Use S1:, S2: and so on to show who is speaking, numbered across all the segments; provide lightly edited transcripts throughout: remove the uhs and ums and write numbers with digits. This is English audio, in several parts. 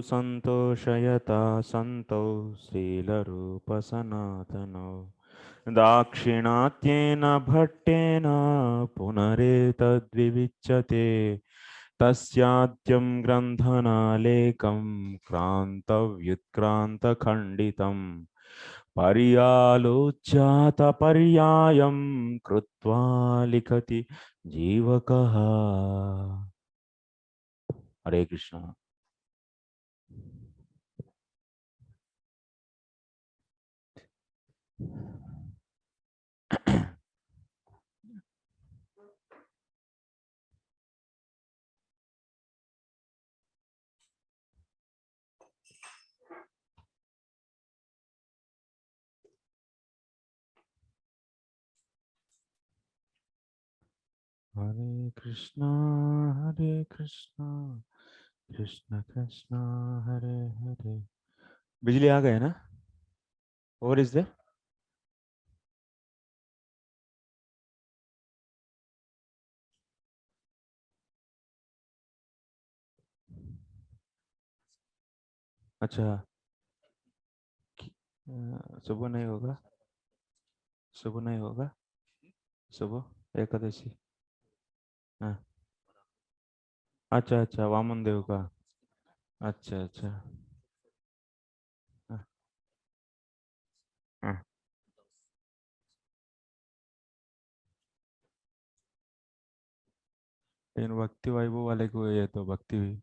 S1: संतोषयता संतो श्रीलरूप सनातनो दाक्षिणात्येन भट्टेन पुनरेतद्विविच्यते तस्याद्यं ग्रन्थनालेकं क्रान्तव्युत्क्रान्तखण्डितं पर्यालोच्यातपर्यायं कृत्वा लिखति जीवकः। हरे कृष्णा। हरे कृष्णा कृष्ण कृष्ण हरे हरे। बिजली आ गए ना? और इज देयर? अच्छा, सुबह नहीं होगा? सुबह नहीं होगा? सुबह एकादशी? हाँ। अच्छा अच्छा, वामन देव का। अच्छा अच्छा। हाँ, हाँ। लेकिन भक्ति वैभव वाले को ये तो भक्ति हुई।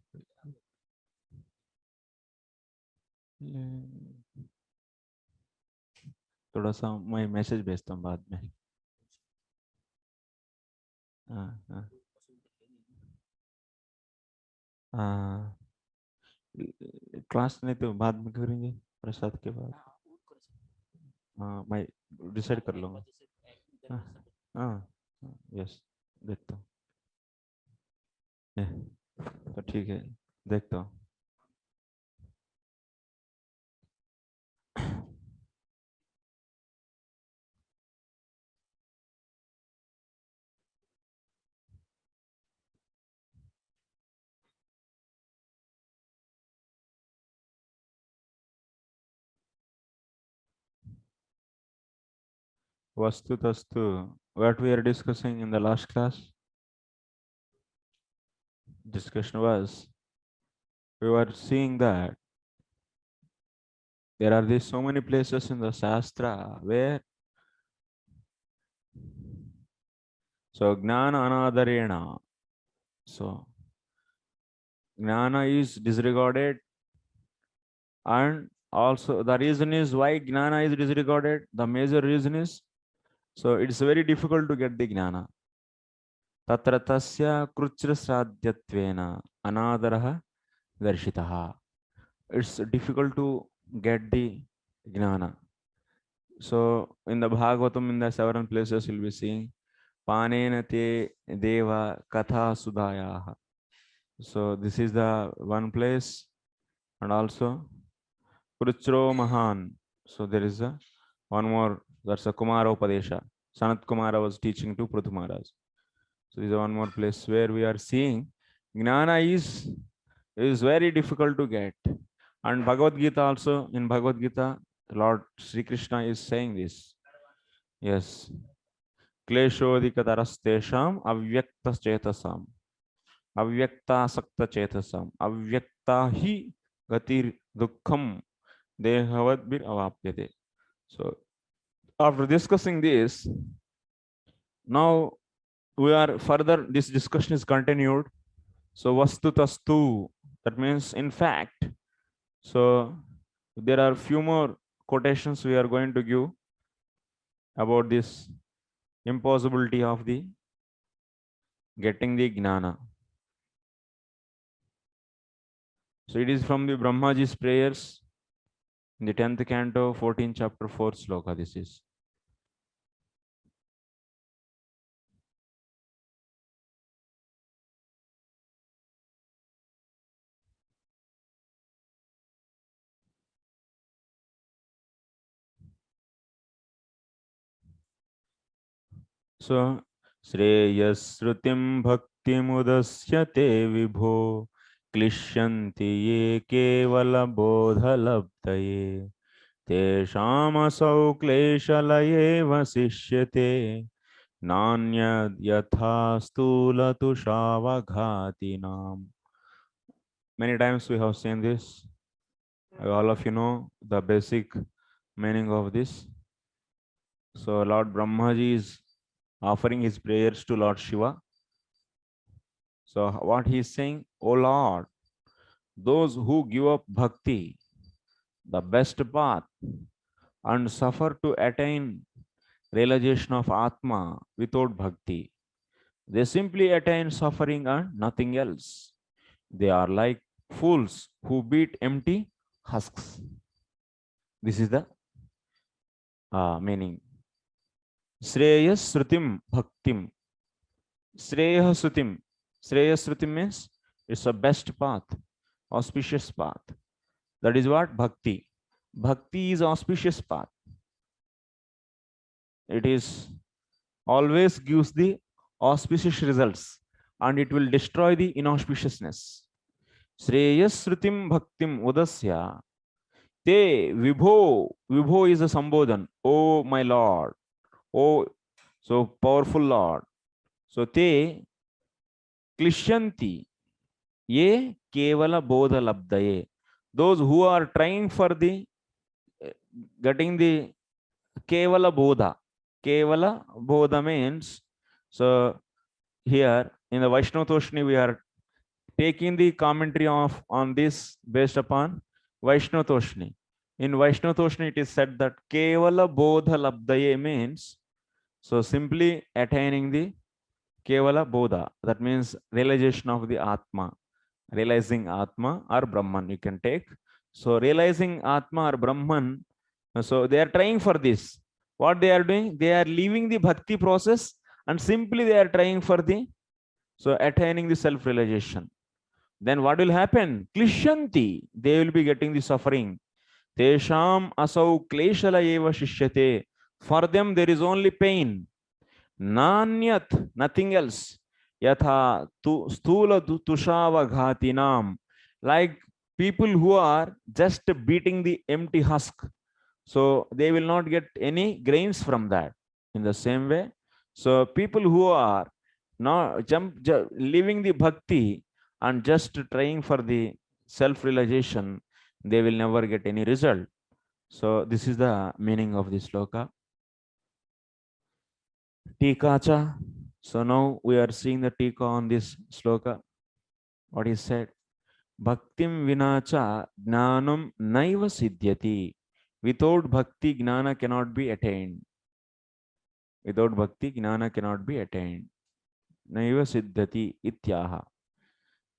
S1: थोड़ा सा मैं मैसेज भेजता हूँ बाद में। हाँ हाँ हाँ। क्लास नहीं तो बाद में करेंगे, प्रसाद के बाद। हाँ, मैं डिसाइड कर लूँगा। हाँ हाँ। यस, देखता हूँ। ये, तो ठीक है, देखता हूँ। Vastu Tastu, what we are discussing in the last class, discussion was, we were seeing that there are these so many places in the Shastra where, so Gnana Anadarena, so Gnana is disregarded, and also the reason is why Gnana is disregarded, the major reason is, so it's very difficult to get the Gnana. Tatra tasya kruchra sradhyattvena anadarah darshitaha. It's difficult to get the Gnana. So in the Bhagavatam, in the several places, you'll be seeing Panena te deva katha sudhayaha. So this is the one place, and also Kruchro Mahan. So there is a one more. That's a Kumara Upadesha. Sanat Kumara was teaching to Prithu Maharaj. So this is one more place where we are seeing Gnana is very difficult to get. And Bhagavad Gita also, in Bhagavad Gita, Lord Sri Krishna is saying this. Yes. Kleshodikatarastesham avyakta chetasam. Avyakta sakta chetasam. Avyakta hi gatir dukkham dehavadbir avapyate. So after discussing this, now we are further, this discussion is continued. So vastu tastu, that means in fact. So there are few more quotations we are going to give about this impossibility of the getting the gnana. So it is from the Brahmaji's prayers in the 10th canto, 14th chapter, 4th sloka. This is. So Shreyasrutim bhakti mudasyate vibho क्लिश्यन्ति ये केवलबोधलब्धये तेषामसौ क्लेशलये वसिष्यते नान्यद् यथा स्थूलतुषावघातिनाम्. Many times we have seen this. All of you know the basic meaning of this. So Lord Brahmaji is offering his prayers to Lord Shiva. So what he is saying, O Lord, those who give up bhakti, the best path, and suffer to attain realization of Atma without bhakti, they simply attain suffering and nothing else. They are like fools who beat empty husks. This is the meaning. Shreyas Srutim Bhaktim. Shreyah Srutim. Shreyas Srutim means it's a best path, auspicious path. That is what Bhakti. Bhakti is auspicious path. It is always gives the auspicious results and it will destroy the inauspiciousness. Shreyas Srutim Bhaktim Udasya. Te Vibho. Vibho is a Sambodhan. Oh my Lord. Oh, so powerful Lord. So te klishyanti ye kevala bodha labdaye. Those who are trying for the getting the kevala bodha. Kevala bodha means, so here in the Vaishnava Toshni we are taking the commentary of on this based upon Vaishnava Toshni. In Vaishnava Toshni it is said that kevala bodha labdaye means, so simply attaining the kevala bodha, that means realization of the Atma, realizing Atma or Brahman, you can take. So realizing Atma or Brahman, so they are trying for this. What they are doing? They are leaving the bhakti process and simply they are trying for the, so attaining the self-realization. Then what will happen? Klishyanti, they will be getting the suffering. Tesham asau kleshala eva shishyate. For them there is only pain. Nanyat, nothing else. Yatha tu stula tushava, like people who are just beating the empty husk. So they will not get any grains from that. In the same way, so people who are not leaving the bhakti and just trying for the self-realization, they will never get any result. So this is the meaning of this sloka. Tikacha. So now we are seeing the tika on this sloka. What is said? Bhaktim vinacha gnanam naiva siddhyati. Without bhakti, gnana cannot be attained. Without bhakti, gnana cannot be attained. Naiva siddhati ityaha.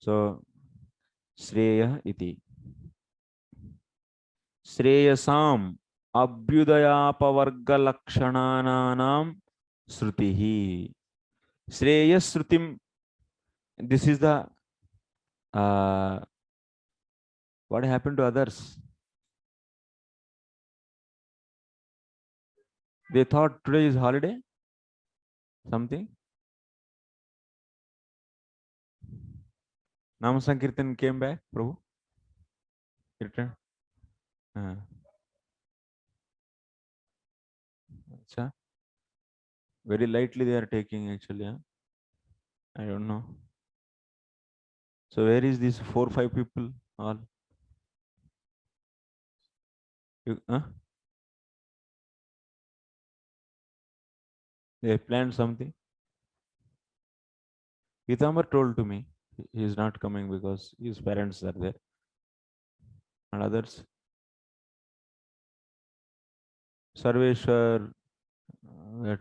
S1: So Shreya iti. Shreyasam abhyudayapavarga lakshananam srutihi. Shreyas srutim. This is the what happened to others? They thought today is holiday. Something. Nama Sankirtan came back, Prabhu. Returned. Very lightly they are taking actually. I don't know. So where is these 4-5 people all? They planned something. Pitambar told to me he is not coming because his parents are there. And others. Sarveshwar, that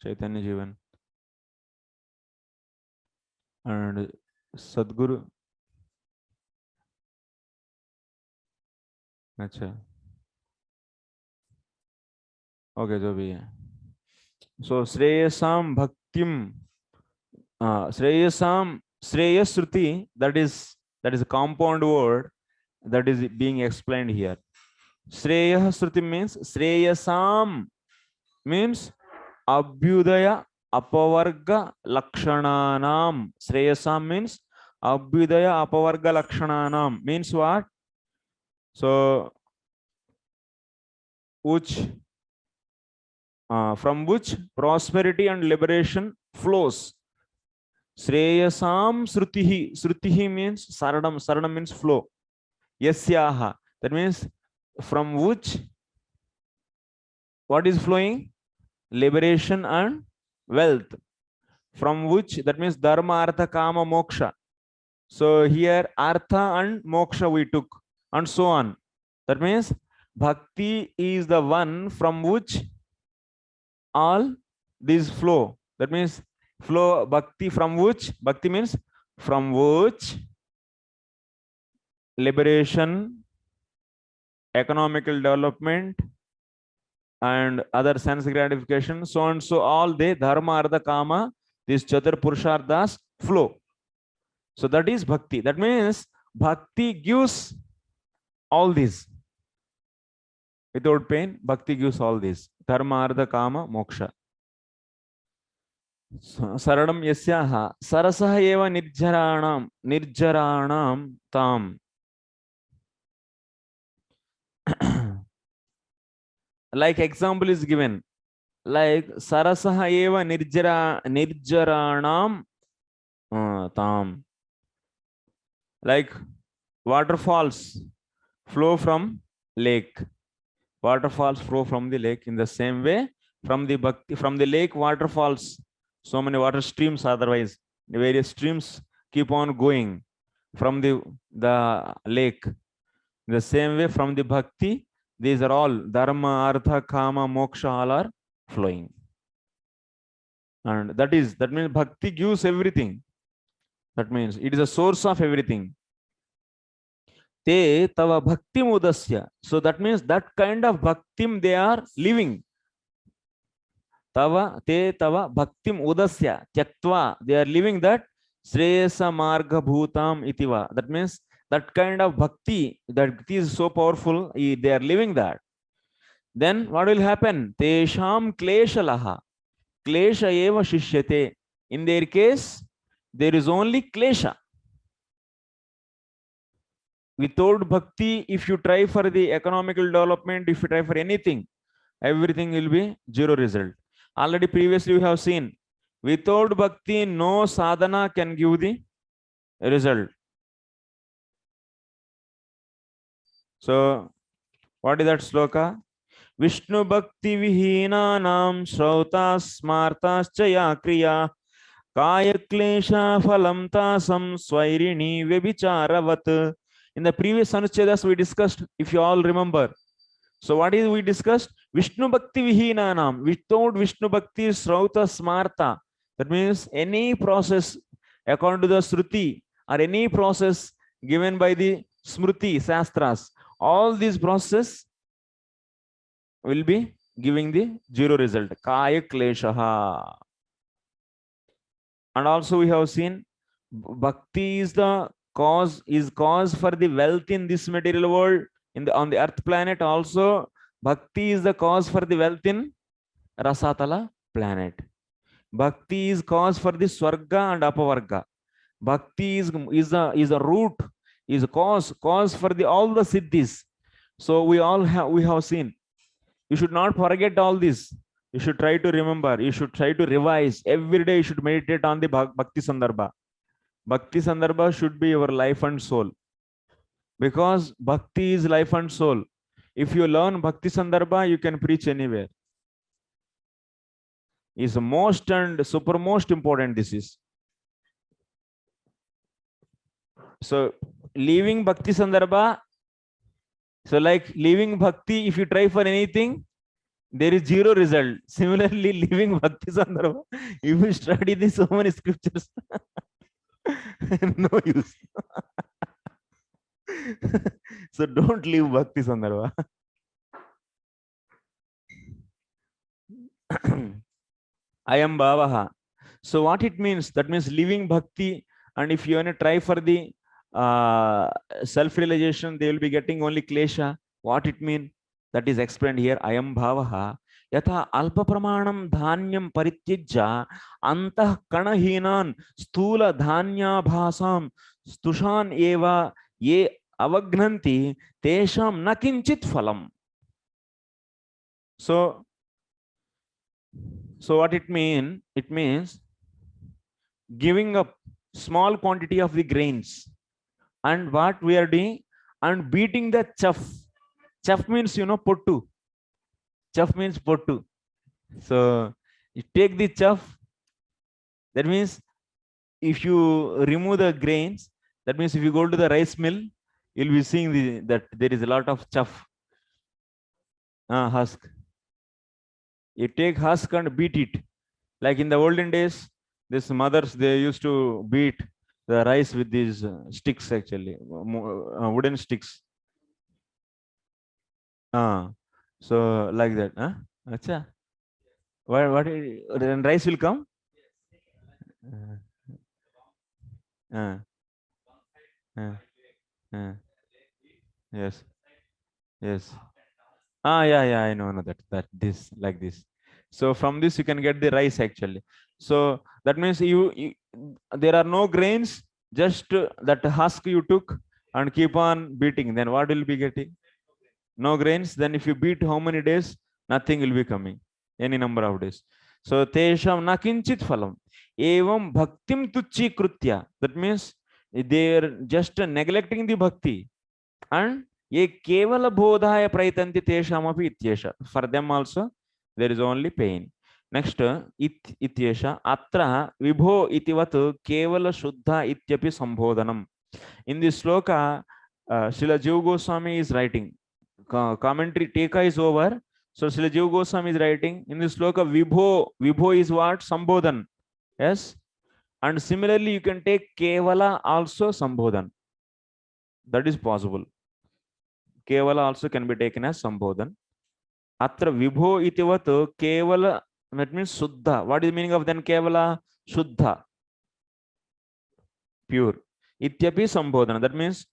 S1: Chaitanya Jivan. And Sadguru. Acha. Okay, jo bhi hai. So Shreyasam Bhaktim. Shreyasam, Shreyasruti, that is a compound word that is being explained here. Shreyah Sruti means Shreyasam means Abhyudaya apavarga lakshananam. Shreyasam means abhyudaya apavarga lakshananam. Means what? So, which from which prosperity and liberation flows. Shreyasam srutihi. Srutihi means saranam. Saranam means flow. Yasyaha. That means from which what is flowing? Liberation and wealth. From which, that means dharma, artha, kama, moksha. So here artha and moksha we took, and so on. That means bhakti is the one from which all these flow. That means flow bhakti, from which, bhakti means from which liberation, economical development, and other sense gratification, so and so, all the dharma, artha, kama, these chatur purusharthas flow. So that is bhakti. That means bhakti gives all these. Without pain, bhakti gives all these. Dharma, artha, kama, moksha. Saranam yasyaha sarasah eva nirjaranam tam. Like example is given. Like sarasah eva nirjaranam tam. Like waterfalls flow from lake. Waterfalls flow from the lake. In the same way, from the bhakti, from the lake, waterfalls. So many water streams. Otherwise, the various streams keep on going from the lake. In the same way, from the bhakti, these are all dharma, artha, kama, moksha, all are flowing. And that means bhakti gives everything. That means it is a source of everything. Te tava bhaktim udasya. So that means that kind of bhaktim they are living. Tava te tava bhaktim udasya tyaktva. They are living that shreyasa marga bhutam itiva. That means that kind of bhakti, that is so powerful, they are living that. Then what will happen? Tesham kleshalaha. Klesha eva shishyate. In their case, there is only klesha. Without bhakti, if you try for the economical development, if you try for anything, everything will be zero result. Already previously we have seen, without bhakti, no sadhana can give the result. So, what is that sloka? Vishnu bhakti vihina nam shrautas smartas chaya kriya kaya klesha phalam tasam swairini vebhicharavat. In the previous anuchedas we discussed, if you all remember. So what is we discussed? Vishnu bhakti vihina nam. Without Vishnu bhakti shrauta smarta. That means any process according to the Shruti or any process given by the Smriti, Shastras, all these processes will be giving the zero result. Kaya kleshaha. And also we have seen bhakti is the cause for the wealth in this material world. On the earth planet also, bhakti is the cause for the wealth in Rasatala planet. Bhakti is cause for the Swarga and Apavarga. Bhakti is a root, is a cause for the all the siddhis. So we have seen. You should not forget all this. You should try to remember. You should try to revise. Every day you should meditate on the Bhakti Sandarbha. Bhakti Sandarbha should be your life and soul. Because Bhakti is life and soul. If you learn Bhakti Sandarbha, you can preach anywhere. Is most and supermost important this is. So leaving Bhakti Sandarbha, so like leaving Bhakti, if you try for anything, there is zero result. Similarly, leaving Bhakti Sandarbha, if you study these so many scriptures, no use. So don't leave Bhakti Sandarbha. I am Bhavaha. So what it means? That means leaving Bhakti, and if you want to try for the self-realization, they will be getting only klesha. What it means? That is explained here. I am Bhavaha. यथा अल्प प्रमाणं धान्यं परित्यज्य अंतः कणहीनान् स्थूल धान्याभासां स्तुषान् एव ये अवघ्नन्ति तेषां न किंचित् फलम्. So what it mean? It means giving up small quantity of the grains, and what we are doing, and beating the chaff. Chaff means, you know, pottu. Chaff means pottu. So you take the chaff. That means if you remove the grains, that means if you go to the rice mill, you'll be seeing that there is a lot of chaff, husk. You take husk and beat it. Like in the olden days, these mothers, they used to beat the rice with these sticks, actually, wooden sticks. So like that. Acha. Then rice will come? Uh, uh, uh, yes. Yes. Yeah, I know that this like this. So from this you can get the rice, actually. So that means you there are no grains, just that husk you took and keep on beating. Then what will be getting? No grains. Then if you beat how many days, nothing will be coming. Any number of days. So tesham na kinchit phalam. Evam bhaktim tuchi krutya. That means they are just neglecting the bhakti, and ye kevala bodhaya praitanti teshamaphi ityesha. For them also there is only pain. Next, ityesha atra vibho itivat kevala shuddha ityapi sambodhanam. In this sloka, Srila Jiva Goswami is writing. Commentary Teka is over. So Srila Jiva Goswami is writing in this sloka, Vibho is what? Sambodhan. Yes. And similarly, you can take Kevala also Sambodhan. That is possible. Kevala also can be taken as Sambodhan. Atra Vibho itivat Kevala, that means Suddha. What is the meaning of then Kevala? Shuddha. Pure. Ityapi Sambodhana. That means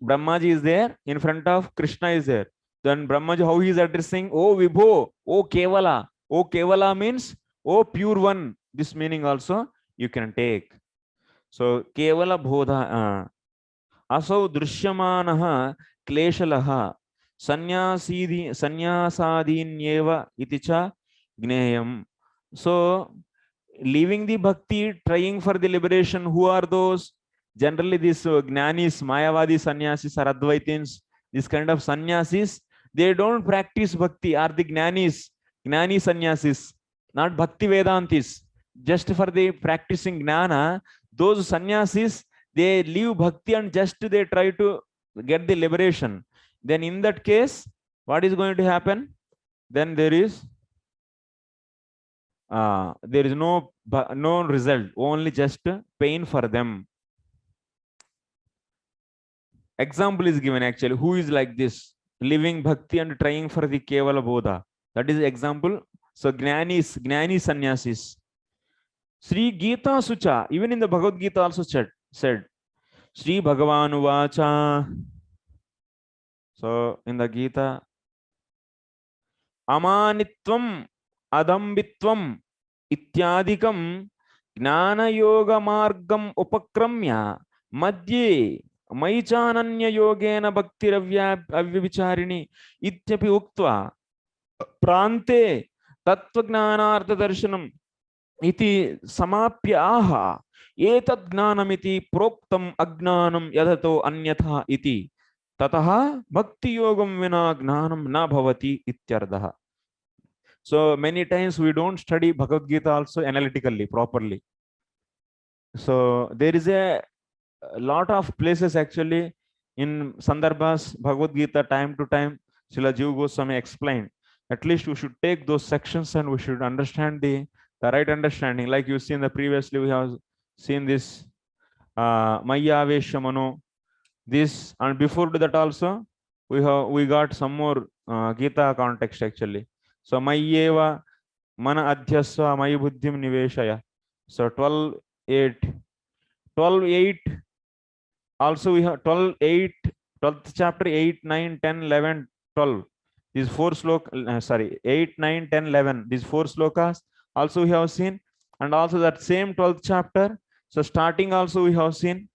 S1: Brahmaji is there, in front of Krishna is there. Then Brahmaji, how he is addressing? Oh Vibho, oh Kevala. Oh Kevala means, oh pure one. This meaning also you can take. So Kevala Bodha. Asau Drishyamanaha Kleshalaha Sanyasadhinyeva iticha Gneyam. So leaving the bhakti, trying for the liberation, who are those? Generally, these Gnanis, Mayavadi sannyasis or Advaitins, this kind of sannyasis, they don't practice bhakti, are the Gnani sannyasis, not Bhakti Vedantis. Just for the practicing Gnana, those sannyasis, they leave bhakti and just they try to get the liberation. Then in that case, what is going to happen? Then there is no result, only just pain for them. Example is given, actually, who is like this, living bhakti and trying for the kevala bodha. That is the example. So gnani sannyasis. Sri Gita Sucha, even in the Bhagavad Gita also said Sri Bhagavan Vacha. So in the Gita, Amanitvam Adambitvam Ityadikam Gnana Yoga Margam Upakramya Madhye Maichananya Yogena Bhaktiravya Avyavicharini Ityapi Uktva Prante Tattvagnanartha Darshanam Iti Samapyaha Etad Gnanamiti Proktam Agnanam Yadato Anyatha Iti Tataha Bhakti Yogam Vina Gnanam Na Bhavati Ityardaha. So many times we don't study Bhagavad Gita also analytically, properly. So there is a lot of places, actually, in Sandarbhas, Bhagavad Gita, time to time, Srila Jiva Goswami explained. At least we should take those sections and we should understand the right understanding. Like you see in the previously, we have seen this Maya Veshamano, this, and before that also, we got some more Gita context, actually. So Mayeva Mana Adhyasva Mayi Buddhim Niveshaya. So 12:8 also we have 12:8, 12th chapter, 8, 9, 10, 11, 12. These four slokas, sorry, 8, 9, 10, 11. These four slokas also we have seen, and also that same 12th chapter. So starting also we have seen.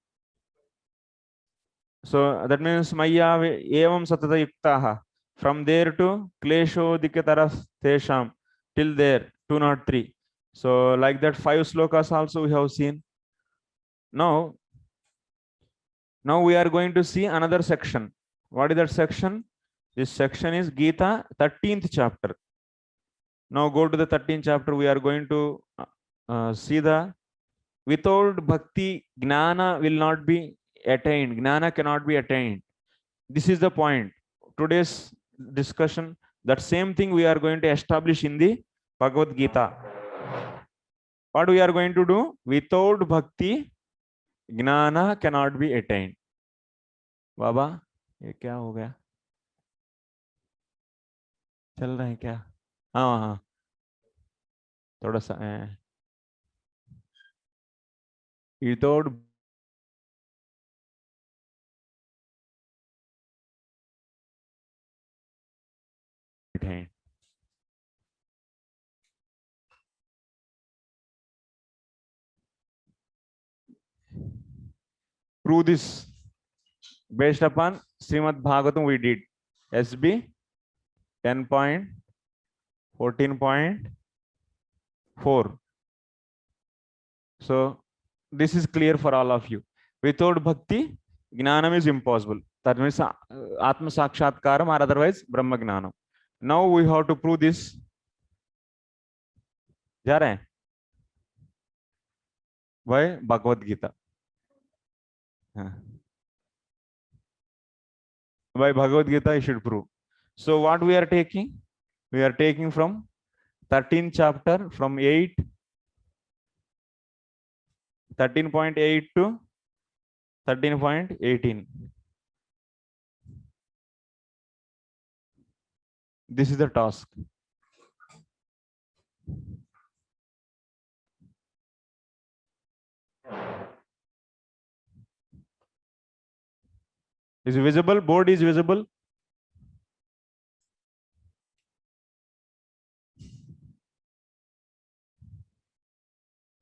S1: So that means Maya evam satata yuktaha. From there to klesho dikataras tesham till there 203. So like that 5 slokas also we have seen. Now we are going to see another section. What is that section? This section is Gita 13th chapter. Now go to the 13th chapter. We are going to see the without bhakti, gnana will not be attained. Gnana cannot be attained. This is the point. Today's discussion, that same thing we are going to establish in the Bhagavad Gita. What we are going to do? Without bhakti, gnana cannot be attained. बाबा ये क्या हो गया? चल रहा है क्या? हाँ हाँ थोड़ा सा without attained. Prove this based upon Srimad Bhagavatam we did. SB 10.14.4. So this is clear for all of you. Without bhakti, gnanam is impossible. That means Atma Sakshatkaram or otherwise Brahma Gnanam. Now we have to prove this. जा रहे हैं? By Bhagavad Gita. By Bhagavad Gita, you should prove. So what we are taking? We are taking from 13th chapter, from 13.8 to 13.18. This is the task. Is visible? Board is visible?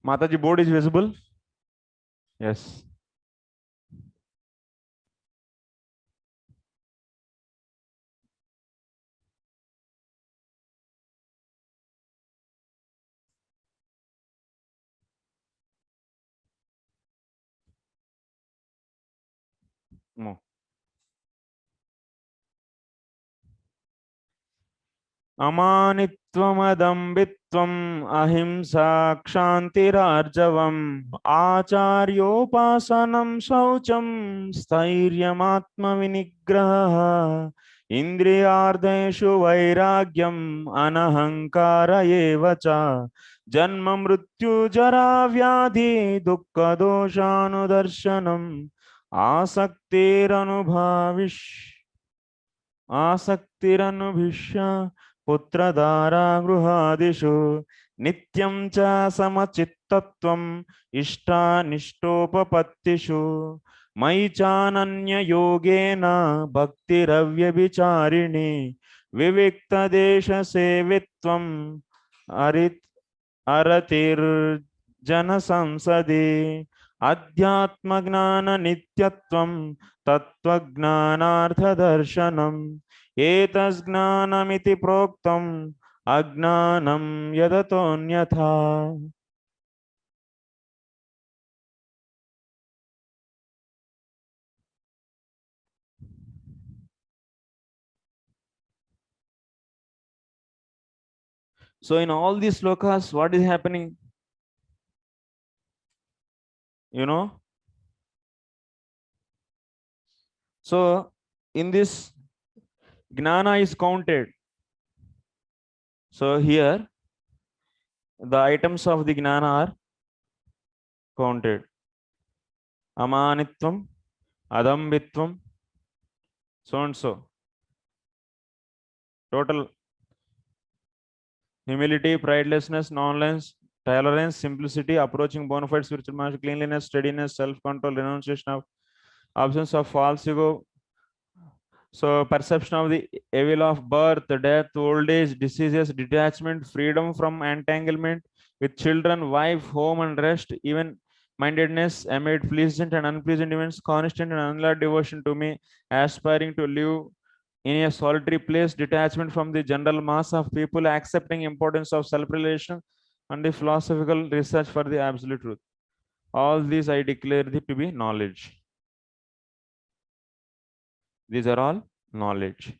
S1: Mataji, board is visible? Yes. No. अमानित्वमदम्बित्वम् अहिंसा क्षान्तिरार्जवम् आचार्योपासनं शौचं स्थैर्यमात्मविनिग्रहः इन्द्रियार्थेषु वैराग्यम् अनहङ्कार एव च जन्म मृत्यु जरा व्याधि दुःखदोषानुदर्शनम् आसक्तिरनुभिष्य पुत्रधारा गृहादिषु नित्यं च समचित्तत्वम् इष्टानिष्टोपपत्तिषु मयि चानन्ययोगेन भक्तिरव्यभिचारिणी विविक्तदेशसेवित्वम् अरतिर्जनसंसदि अध्यात्मज्ञाननित्यत्वं तत्त्वज्ञानार्थदर्शनम् एतज्ज्ञानमिति प्रोक्तम् अज्ञानं यदतोऽन्यथा. So in all these slokas, what is happening? You know? So in this, Gnana is counted. So here, the items of the Gnana are counted. Amanitvam, Adambitvam, so and so. Total humility, pridelessness, non-violence, tolerance, simplicity, approaching bona fide spiritual mastery, cleanliness, steadiness, self-control, renunciation of absence of false ego, So perception of the evil of birth, death, old age, diseases, detachment, freedom from entanglement with children, wife, home, and rest, even mindedness amid pleasant and unpleasant events, constant and unloved devotion to me, aspiring to live in a solitary place, detachment from the general mass of people, accepting importance of self-relation, and the philosophical research for the absolute truth. All these I declare thee to be knowledge. These are all knowledge.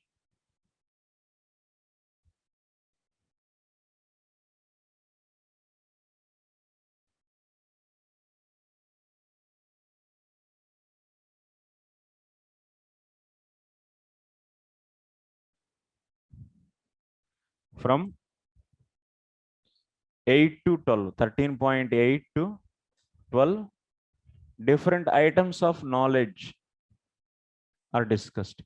S1: From 8 to 12, 13.8 to 12, different items of knowledge are discussed.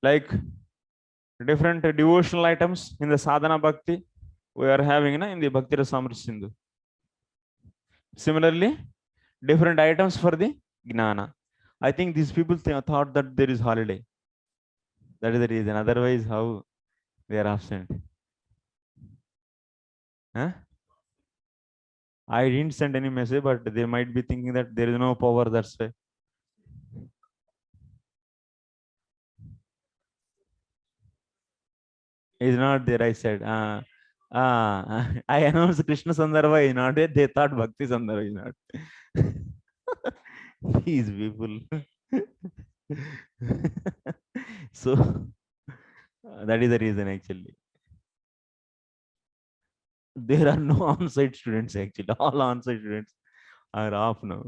S1: Like different devotional items in the sadhana bhakti we are having in the Bhakti Rasamrita Sindhu. Similarly, different items for the Gnana. I think these people thought that there is holiday. That is the reason. Otherwise, how they are absent? Huh? I didn't send any message, but they might be thinking that there is no power. That's why. Is not there. I said. I announced Krishna Sandrabha is not there. They thought Bhakti Sandrabha is not. These people. So that is the reason actually. There are no on-site students actually. All on-site students are off now.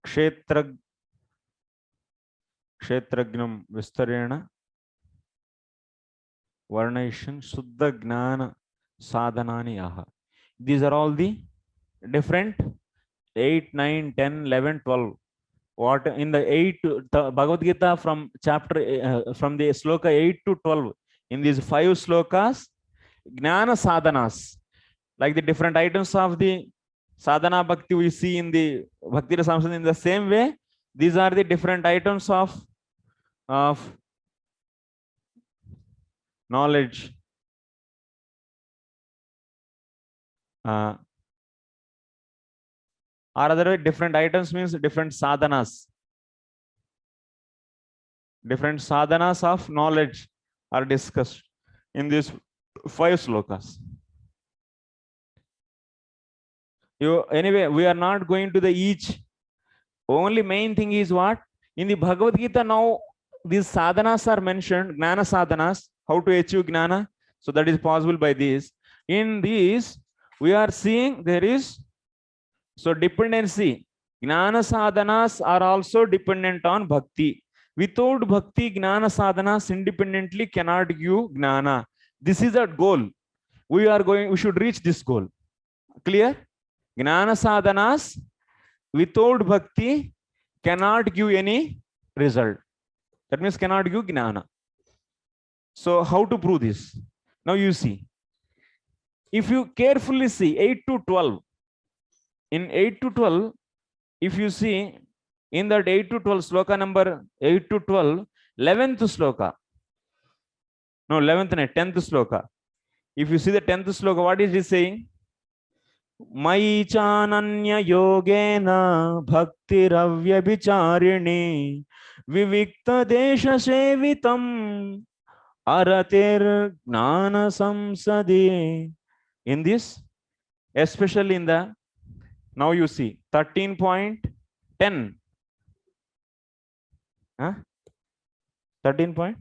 S1: क्षेत्र क्षेत्रज्ञम विस्तरेण वर्णयिष्यन् शुद्ध ज्ञान साधनानि आह. These are all the different 8, 9, 10, 11, 12. What in the 8 Bhagavad Gita from chapter from the sloka 8 to 12, in these 5 slokas, Gnana sadhanas, like the different items of the sadhana bhakti we see in the Bhakti Rasamrita, in the same way, these are the different items of knowledge. Or otherwise, different items means different sadhanas. Different sadhanas of knowledge are discussed in these 5 slokas. Anyway, we are not going to the each. Only main thing is what? In the Bhagavad Gita now, these sadhanas are mentioned, Gnana sadhanas, how to achieve Gnana. So that is possible by this. In these, we are seeing there is, so dependency. Gnana sadhanas are also dependent on Bhakti. Without Bhakti, Gnana sadhanas independently cannot give Gnana. This is a goal. We should reach this goal. Clear? Gnana sadhanas without Bhakti cannot give any result. That means cannot give Gnana. So how to prove this? Now you see. If you carefully see 8 to 12, in 8 to 12, if you see in that 8 to 12, sloka number 8 to 12, 11th sloka, no 11th, 10th sloka. If you see the 10th sloka, what is it saying? Mai chananya yogena bhaktiravyabicharini vivikta desha sevitam aratir gnana samsadi. In this, especially in the, now you see 13.10. Huh? 13 point?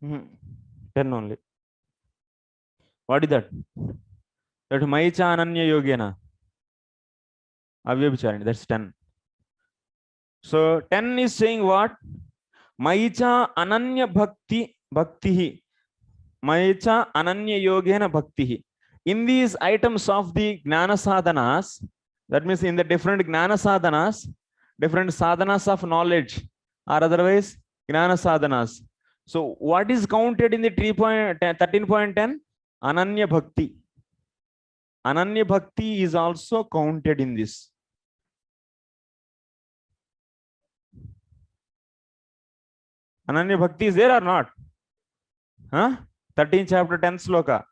S1: Hmm. 10 only. What is that? That Maicha Ananya Yogena. Avyabhicharini. That's 10. So 10 is saying what? Maicha Ananya Bhakti Bhaktihi. Maicha Ananya Yogena Bhaktihi. In these items of the Gnana Sadhanas, that means in the different Gnana Sadhanas, different sadhanas of knowledge, or otherwise Gnana Sadhanas. So what is counted in the 13.10? Ananya Bhakti. Ananya Bhakti is also counted in this. Ananya Bhakti is there or not? Huh? 13 chapter 10 sloka.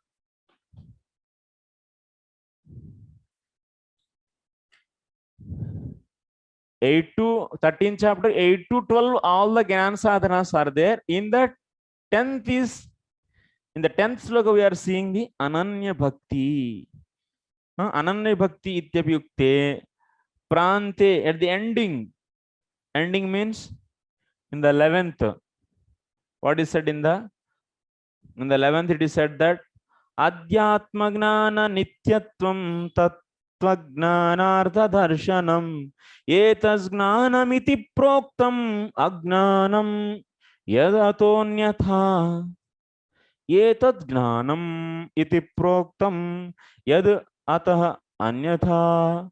S1: 8 to 13 chapter 8 to 12, all the Gyan sadhanas are there. In the 10th is, in the 10th sloka we are seeing the Ananya Bhakti. Ananya Bhakti ityapyukte prante, at the ending. Ending means in the 11th. What is said in the 11th? It is said that Adhyatma Gnana Nityatvam Tattvagnanartha Darshanam Etas Gnanamiti Proktam Agnanam Yadatonyatha Etad Gnanam Iti Proktam Yad Atah Anyatha.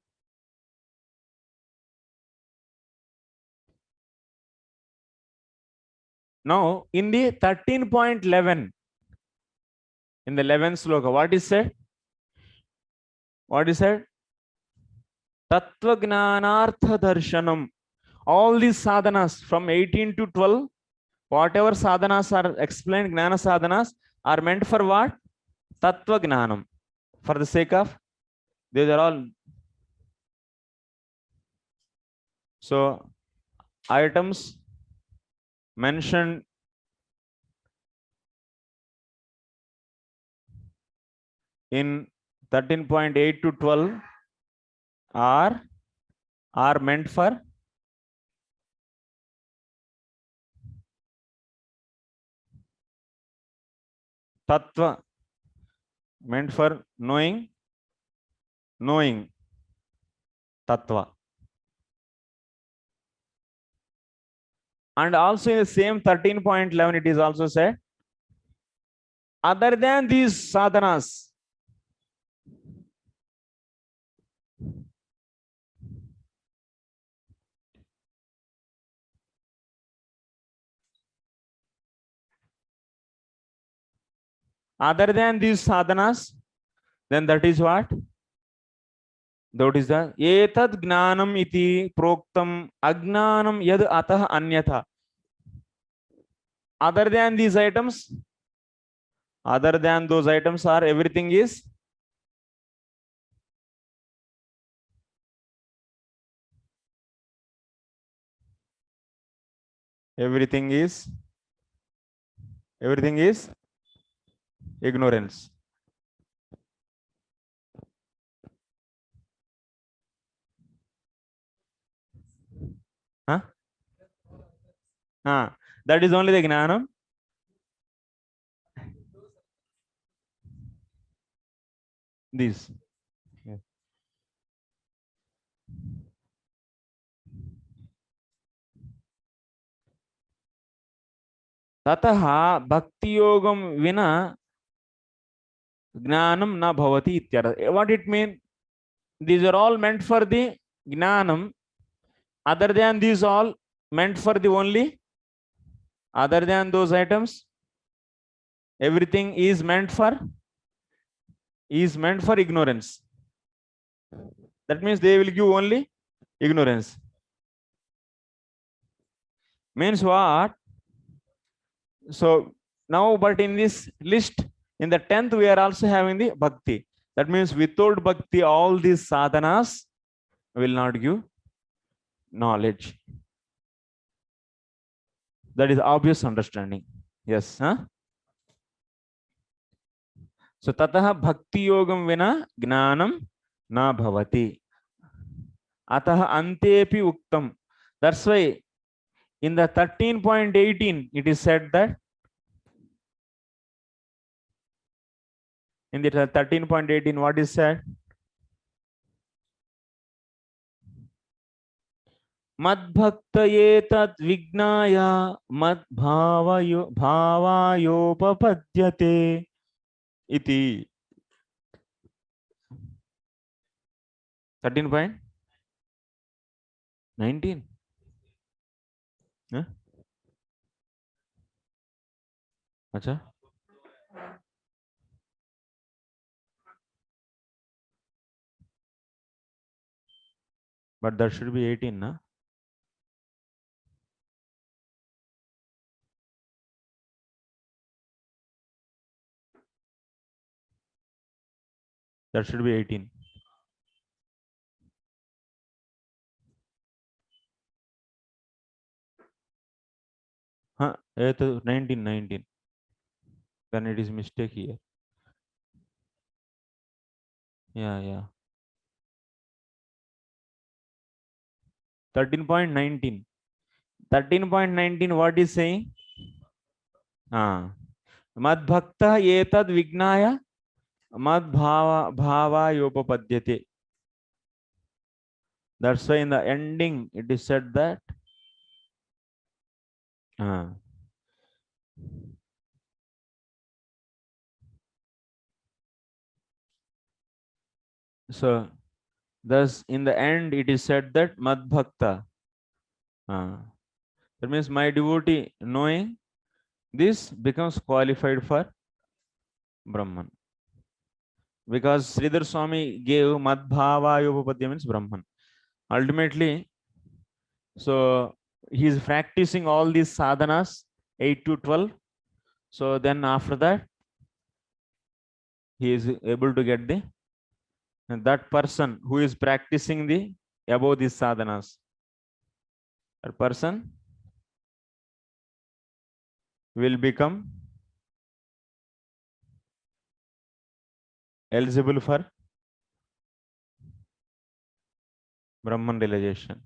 S1: Now, in the 13.11, in the 11th sloka, what is said? What is said? Tattva Gnanartha Darshanam. All these sadhanas from 18 to 12, whatever sadhanas are explained, Gnana sadhanas, are meant for what? Tattva Gnanam. For the sake of, these are all. So, items mentioned in 13.8 to 12 are meant for tattva, meant for knowing tattva. And also in the same 13.11, it is also said, other than these sadhanas, other than these sadhanas, then that is what? That is the etad gnanam iti proktam agnanam yad atah anyatha. Other than these items, other than those items are everything is ignorance. Huh? That is only the gnanam. This. Tataha bhakti yogam vina gnanam na bhavati ityartha. What it means? These are all meant for the gnanam. Other than these all meant for the only, other than those items, everything is meant for ignorance. That means they will give only ignorance. Means what? So Now, but in this list, in the 10th, we are also having the bhakti. That means without bhakti, all these sadhanas will not give knowledge. That is obvious understanding. Yes. Huh? So tatah bhakti yogam vina gnanam na bhavati. Atah antepi uktam. That's why in the 13.18 it is said that in the 13.18 what is said? Madbhaktaye tat vignaya bhavayopapadyate iti. 13.19. Huh? Acha? But that should be 18, na? That should be 18. Huh? 19. Then it is mistake here. Yeah. 13.19. 13.19 what is saying? Mad bhakta etad vignaya mad bhava yopapadyate. That's why in the ending it is said that so thus in the end it is said that mad bhakta. That means my devotee knowing this becomes qualified for Brahman. Because Sridhar Swami gave Madhbhava Yopapadya means Brahman. Ultimately, so he is practicing all these sadhanas 8 to 12. So then after that, he is able to get the, and that person who is practicing the above these sadhanas, that person will become eligible for Brahman realization.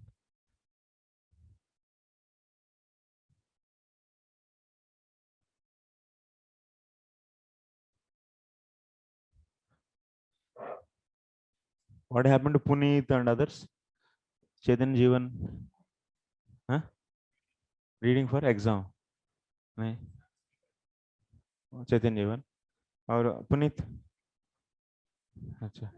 S1: What happened to Puneet and others? Chetan Jeevan, huh? Reading for exam. Chetan Jeevan or Puneet. Achha.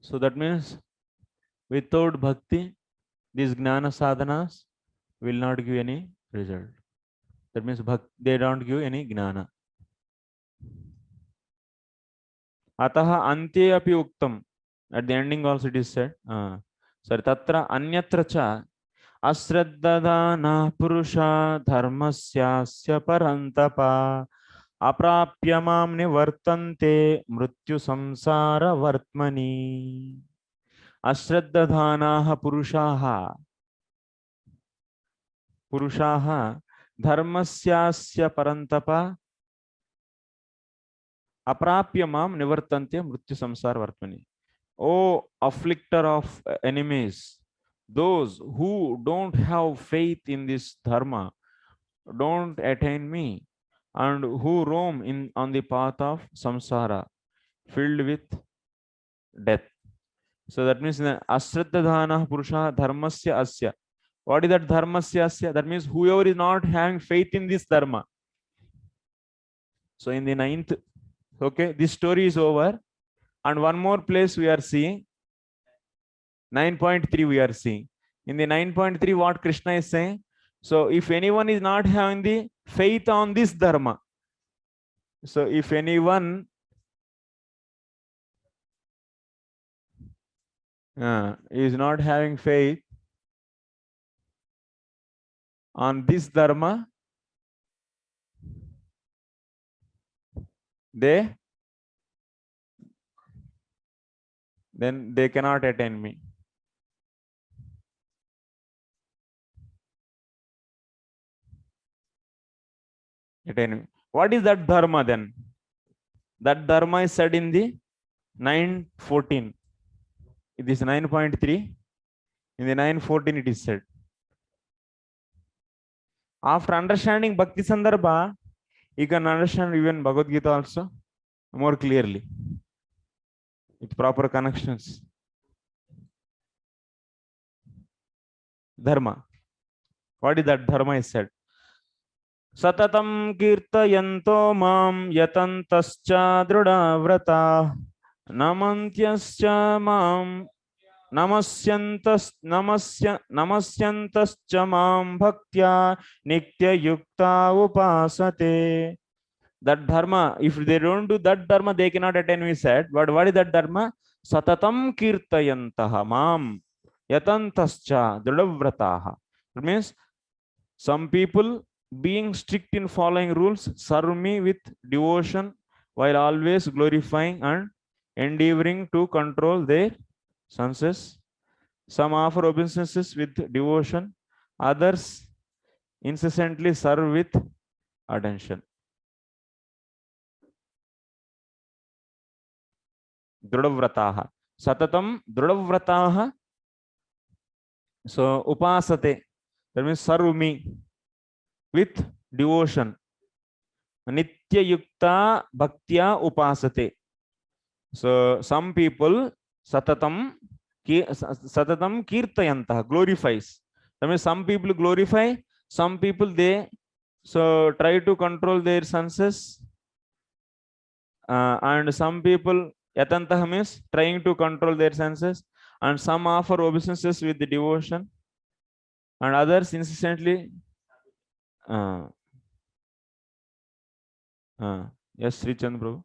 S1: So that means without bhakti, these gnana sadhanas will not give any result. That means they don't give any gnana. Ataha ante api uktam. At the ending also it is said. Sorry, tatra anyatra cha asraddadana purusha dharmasyasya parantapa aprapyamam nivartante mrityu samsara vartmani. Ashraddadhanaha purushaha dharmasyasya parantapa aprapyamam nivartante mrityu samsara vartmani. O afflictor of enemies, those who don't have faith in this dharma don't attain me, and who roam in on the path of samsara filled with death. So that means asraddhana purusha dharmasya asya. What is that dharmasya asya? That means whoever is not having faith in this dharma. So in the 9th, okay, this story is over. And one more place we are seeing 9.3 we are seeing. In the 9.3, what Krishna is saying? So if anyone is not having the faith on this dharma, so if anyone is not having faith on this dharma, then they cannot attain me. What is that dharma then? That dharma is said in the 9.14. It is 9.3. In the 9.14 it is said. After understanding Bhakti Sandarbha, you can understand even Bhagavad Gita also more clearly with proper connections. Dharma. What is that dharma is said? Satatam kirtayanto mam yatantascha drudavrata namantyascha mam namasyantascha mam bhaktya nitya yukta upasate. That dharma, if they don't do that dharma, they cannot attain, we said. But what is that dharma? Satatam kirtayantaha mam yatantascha drudavrataha. It means some people being strict in following rules serve me with devotion while always glorifying and endeavoring to control their senses. Some offer obeisances with devotion, others incessantly serve with attention. Drudavrataha. Satatam drudavrataha. So upasate. That means serve me with devotion. Nitya yukta bhaktya upasate. So some people satatam kirtayantah, glorifies. That means some people glorify, some people they so try to control their senses, and some people yatantah means trying to control their senses, and some offer obeisances with the devotion, and others incessantly. Yes, Sri Chandra Prabhu.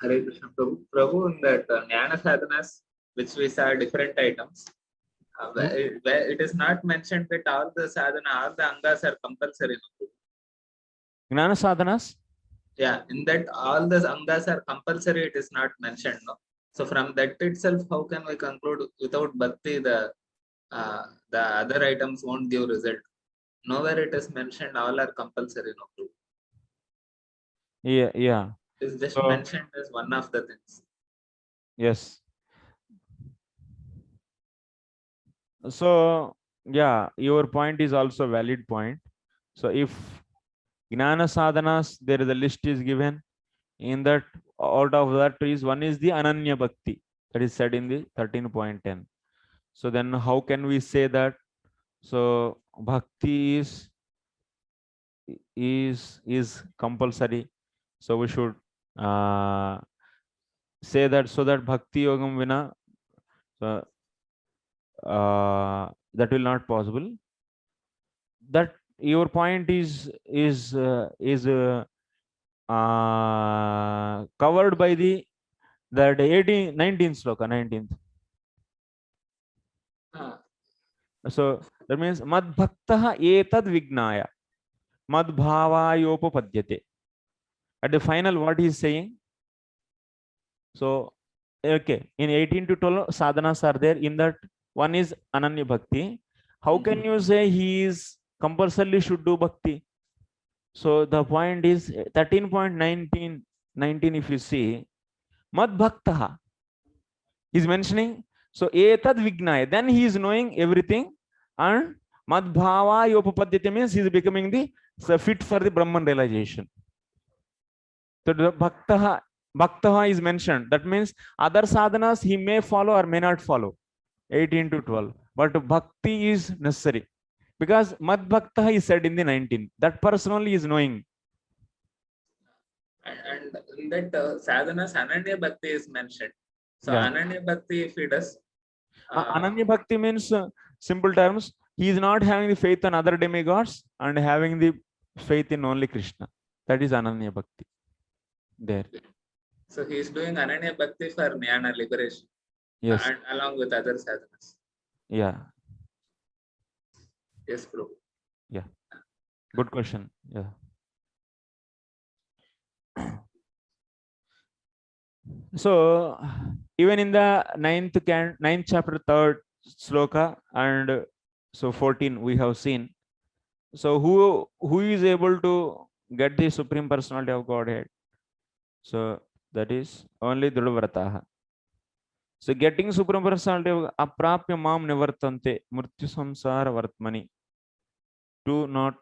S2: Hare Krishna Prabhu. Prabhu, in that Jnana sadhanas, which we saw different items, where it is not mentioned that all the sadhana, all the angas are compulsory.
S1: Jnana sadhanas?
S2: Yeah, in that all the angas are compulsory, it is not mentioned. No? So from that itself, how can we conclude without bhakti, the other items won't give result? Nowhere it is mentioned all are compulsory. No?
S1: Yeah.
S2: It's just mentioned as one of the things.
S1: Yes. So yeah, your point is also valid point. So if Jnana sadhanas, there is a list is given. In that, out of that is one is the Ananya Bhakti, that is said in the 13.10. So then how can we say that? So bhakti is compulsory. So we should say that, so that bhakti yogam vina, that will not possible. That your point is covered by the that 19th sloka, 19th. So that means mad bhaktah etad vignaya mad bhavayopapadyate. At the final, what he is saying? So okay, in 18 to 12 sadhanas are there. In that, one is Ananya Bhakti. How can you say he is compulsorily should do bhakti? So the point is 13.19 if you see, mad bhaktaha, he's mentioning, so etad vignaya, then he is knowing everything, and mad bhava yopapadyate means he is becoming the fit for the Brahman realization. So the bhaktaha is mentioned. That means other sadhanas he may follow or may not follow, 18 to 12, but bhakti is necessary, because mad bhaktaha is said in the 19. That person only is knowing.
S2: And in that sadhana's Ananya Bhakti is mentioned. So
S1: Yeah.
S2: Ananya Bhakti, if he does,
S1: Ananya Bhakti means, simple terms, he is not having the faith on other demigods and having the faith in only Krishna. That is Ananya Bhakti. There.
S2: so he is doing Ananya Bhakti for jnana liberation,
S1: Yes.
S2: and along with other sadhanas.
S1: Yeah.
S2: Yes, Prabhu.
S1: Yeah. Good question. Yeah. So even in the ninth chapter, third sloka, and so 14 we have seen. So who is able to get the supreme personality of Godhead? So that is only Dhruvrataha. So getting supreme personality of aprapya mam nivartante mrityu samsara vartmani. Do not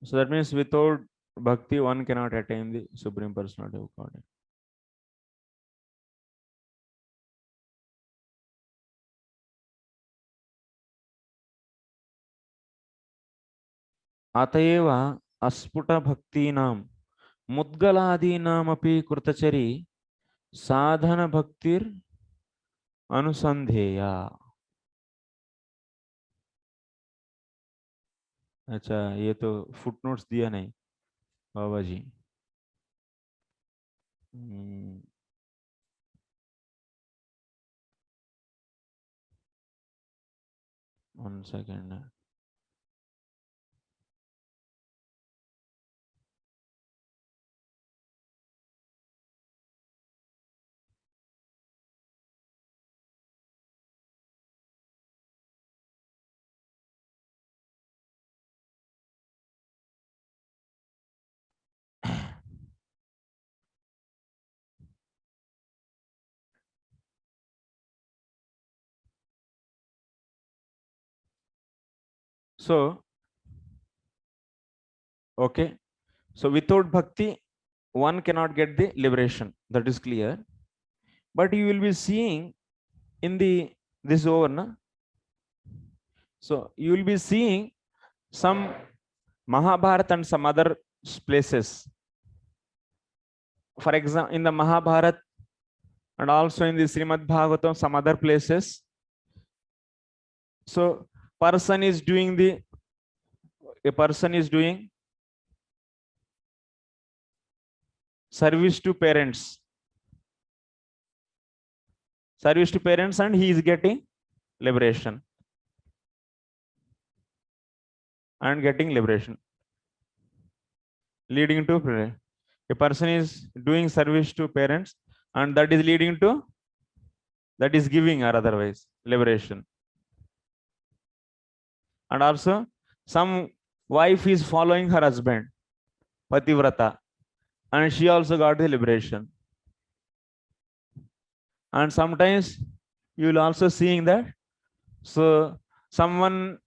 S1: so that means without bhakti one cannot attain the supreme personality of Godhead. अतएव अस्फुट भक्तीनां मुद्गलादीनामपि कृतचरी साधन भक्तिर अनुसंधेया. अच्छा, ये तो footnotes दिया नहीं बाबा जी. 1 second. So okay, so without bhakti one cannot get the liberation, that is clear. But you will be seeing in the this over na? So you will be seeing some Mahabharata and some other places. For example, in the Mahabharata and also in the Srimad Bhagavatam, some other places. So a person is doing service to parents, and he is getting liberation leading to prayer. A person is doing service to parents and that is leading to, that is giving or otherwise liberation. And also some wife is following her husband, pativrata, and she also got the liberation. And sometimes you will also seeing that, so someone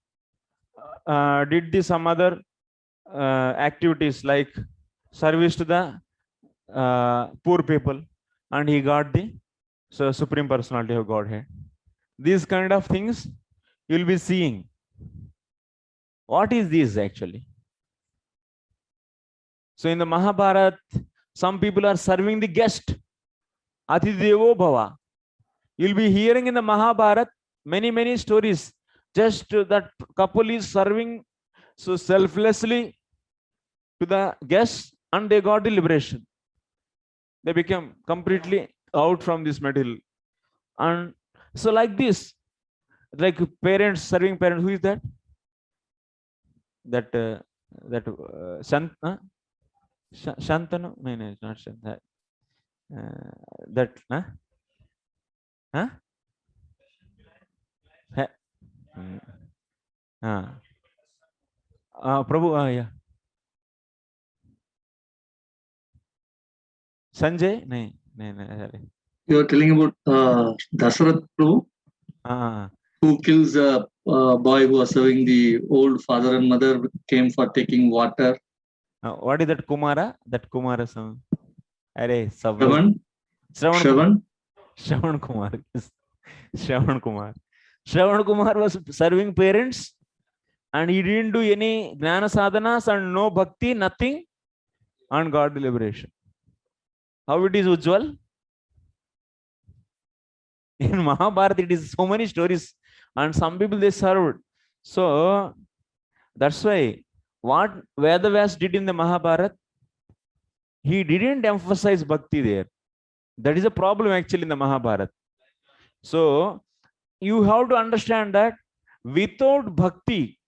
S1: did some other activities like service to the poor people, and he got the supreme personality of Godhead. These kind of things you will be seeing. What is this actually? So in the Mahabharata, some people are serving the guest, Atidevo Bhava. You'll be hearing in the Mahabharata many stories. Just that couple is serving so selflessly to the guests, and they got the liberation. They become completely out from this material. And so like this, like parents serving parents. Who is that? Shantanu? No, it's not Shantanu. That huh? Prabhu, yeah. Sanjay? No, no, no.
S3: You are telling about Dasarath Prabhu,
S1: Ah,
S3: who kills a boy who was serving the old father and mother, came for taking water.
S1: what is that Kumara? That Kumara song. Arey, sab log.
S3: Shravan,
S1: Shravan Kumar.
S3: Shravan,
S1: Shravan Kumar. Yes. Shravan Kumar. Shravan Kumar was serving parents and he didn't do any Gnana sadhanas and no bhakti, nothing, and got the liberation. How it is Ujjwal? In Mahabharata, it is so many stories, and some people they served. So that's why what Vedavyas did in the Mahabharata, he didn't emphasize bhakti there. That is a problem actually in the Mahabharata. So you have to understand that without bhakti,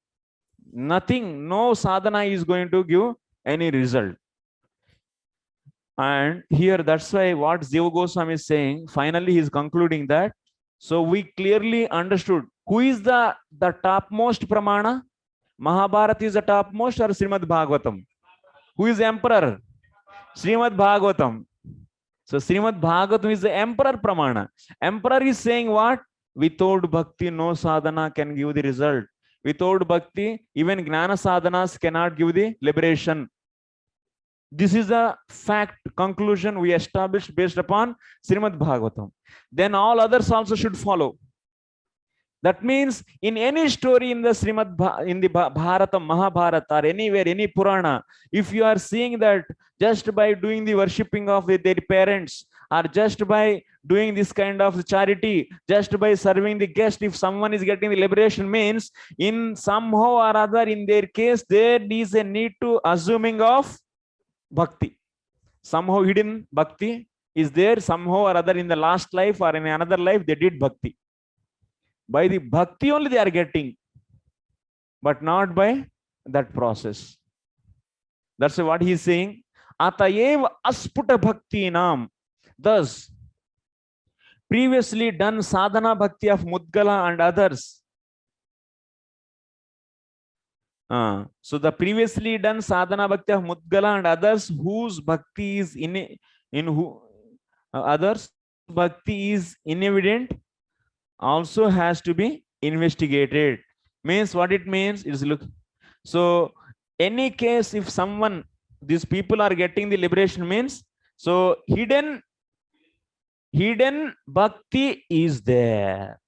S1: nothing, no sadhana is going to give any result. And here, that's why what Jiva Goswami is saying, finally, he is concluding that. So we clearly understood who is the topmost pramana. Mahabharata is the topmost or Srimad Bhagavatam? Who is the emperor? Srimad Bhagavatam. So Srimad Bhagavatam is the emperor pramana. Emperor is saying what? Without bhakti, no sadhana can give the result. Without bhakti, even gnana sadhanas cannot give the liberation. This is a fact conclusion we established based upon Srimad Bhagavatam. Then all others also should follow. That means in any story in the in the Bharata, Mahabharata, or anywhere, any Purana, if you are seeing that just by doing the worshipping of their parents, or just by doing this kind of charity, just by serving the guest, if someone is getting the liberation, means in somehow or other, in their case, there is a need to assuming of bhakti. Somehow hidden bhakti is there, somehow or other in the last life or in another life, they did bhakti. By the bhakti only they are getting, but not by that process. That's what he is saying. Atayev asputa bhakti nam. Thus, previously done sadhana bhakti of Mudgala and others. So the previously done sadhana bhakti of Mudgala and others, whose bhakti is in who others bhakti is inevident, also has to be investigated. Means what it means is, look, so any case, if someone, these people are getting the liberation, means so hidden bhakti is there.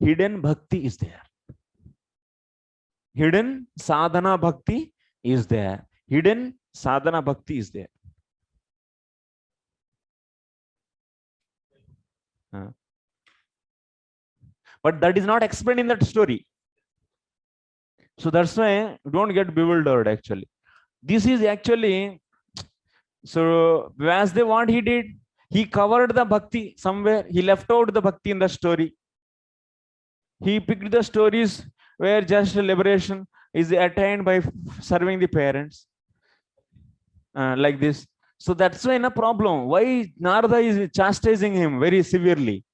S1: Hidden bhakti is there. Hidden sadhana bhakti is there. Hidden sadhana bhakti is there. But that is not explained in that story. So that's why don't get bewildered actually. This is actually, so Vyasdev, what he did, he covered the bhakti somewhere. He left out the bhakti in the story. He picked the stories where just liberation is attained by serving the parents. Like this. So that's why a problem. Why Narada is chastising him very severely.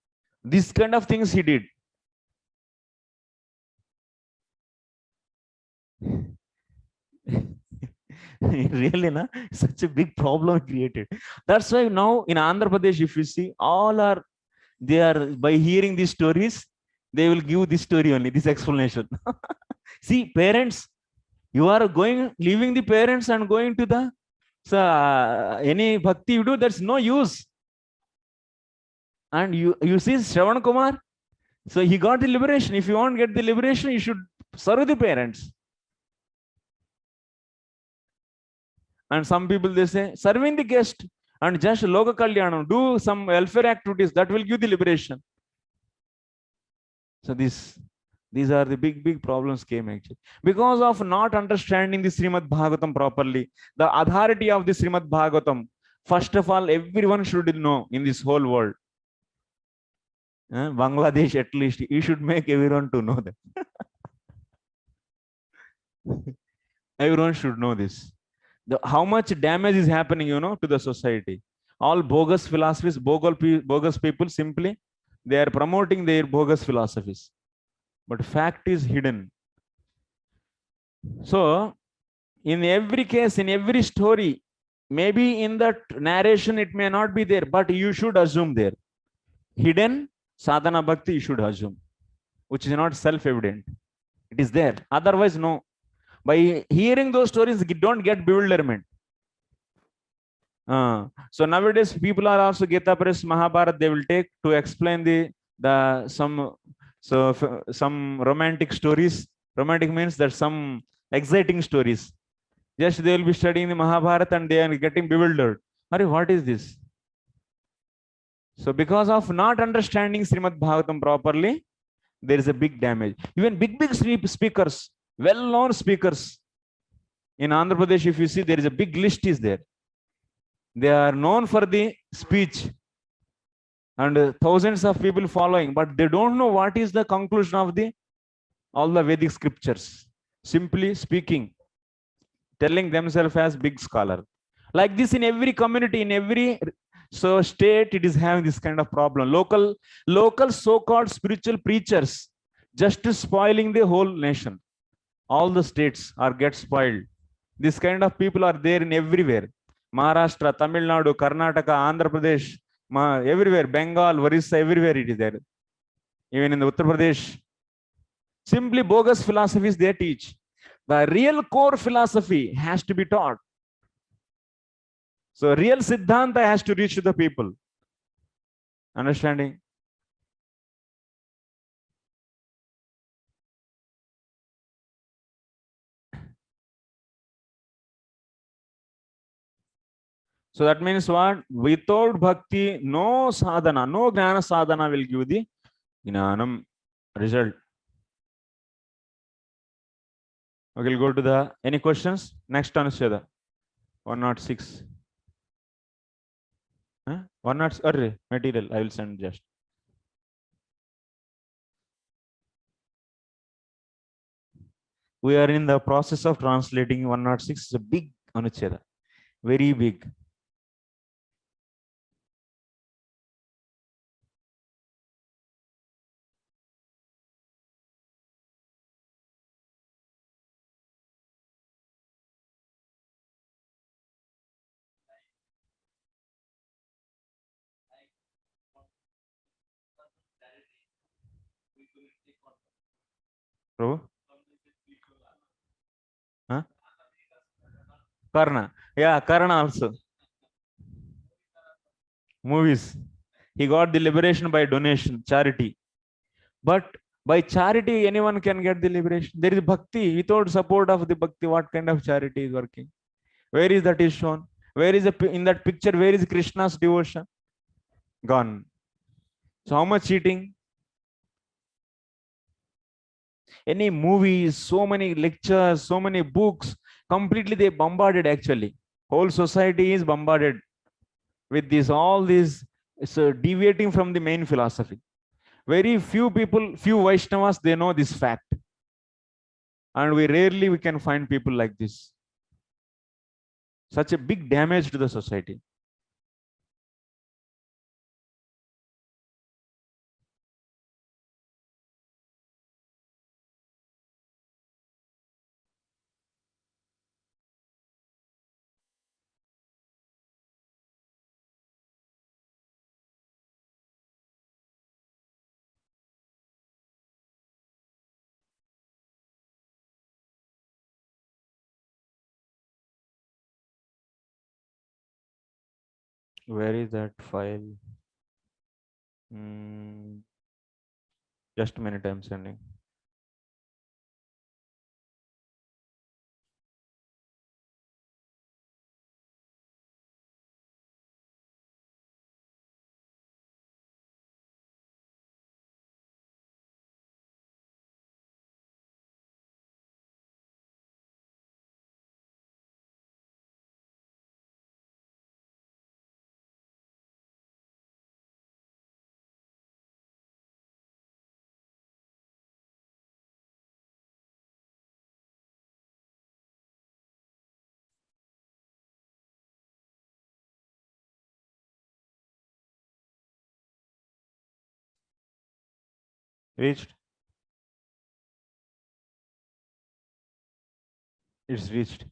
S1: This kind of things he did. Really, na? Such a big problem created. That's why now in Andhra Pradesh, if you see, all are, they are, by hearing these stories, they will give this story only, this explanation. See, parents, you are leaving the parents and going to the, so any bhakti you do, that's no use. And you see Shravan Kumar, so he got the liberation. If you want to get the liberation, you should serve the parents. And some people, they say, serving the guest and just Loka Kalyanam, do some welfare activities, that will give the liberation. So these are the big problems came actually. Because of not understanding the Srimad Bhagavatam properly, the authority of the Srimad Bhagavatam, first of all, everyone should know in this whole world. Bangladesh, at least, you should make everyone to know that. Everyone should know this. How much damage is happening, to the society. All bogus philosophies, bogus people, simply, they are promoting their bogus philosophies. But fact is hidden. So in every case, in every story, maybe in that narration it may not be there, but you should assume there. Hidden sadhana bhakti you should assume, which is not self-evident. It is there. Otherwise, no. By hearing those stories, you don't get bewilderment. So nowadays, people are also Gita Press, Mahabharata. They will take to explain the some romantic stories. Romantic means that some exciting stories. Just they will be studying the Mahabharata and they are getting bewildered. Are what is this? So because of not understanding Srimad Bhagavatam properly, there is a big damage. Even big speakers, well-known speakers in Andhra Pradesh, if you see, there is a big list is there. They are known for the speech and thousands of people following, but they don't know what is the conclusion of the all the Vedic scriptures. Simply speaking, telling themselves as big scholar. Like this in every community, in every state, it is having this kind of problem. Local so-called spiritual preachers just spoiling the whole nation. All the states are get spoiled. This kind of people are there in everywhere. Maharashtra, Tamil Nadu, Karnataka, Andhra Pradesh, everywhere, Bengal, Orissa, everywhere it is there. Even in the Uttar Pradesh, simply bogus philosophies they teach. The real core philosophy has to be taught. So real Siddhanta has to reach to the people. Understanding? So that means what? Without bhakti, no sadhana, no gnana sadhana will give the gnanam result. Okay, we'll go to the any questions? Next anuched 106. 106 material. I will send just. We are in the process of translating 106. It's a big anucheda, very big. Prabhu? Huh? Karna. Yeah, Karna also. Movies. He got the liberation by donation, charity. But by charity, anyone can get the liberation. There is bhakti. Without support of the bhakti, what kind of charity is working? Where is that is shown? Where is in that picture? Where is Krishna's devotion? Gone. So how much cheating? Any movies, so many lectures, so many books, completely they bombarded actually. Whole society is bombarded with this, all these, so deviating from the main philosophy. Very few people, few Vaishnavas, they know this fact. And we can find people like this. Such a big damage to the society. Where is that file? Just a minute, I'm sending. Reached? It's reached.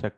S1: Check.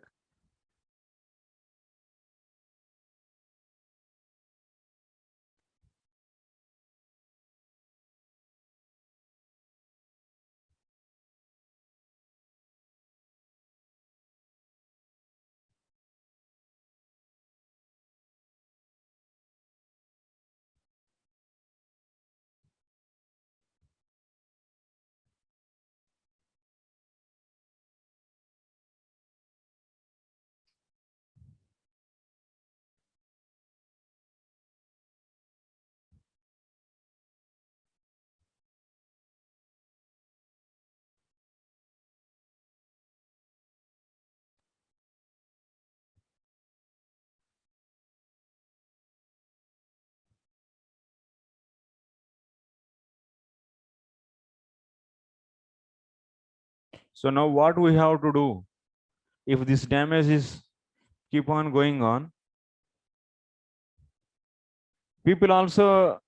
S1: So now what we have to do, if this damage is keep on going on, people also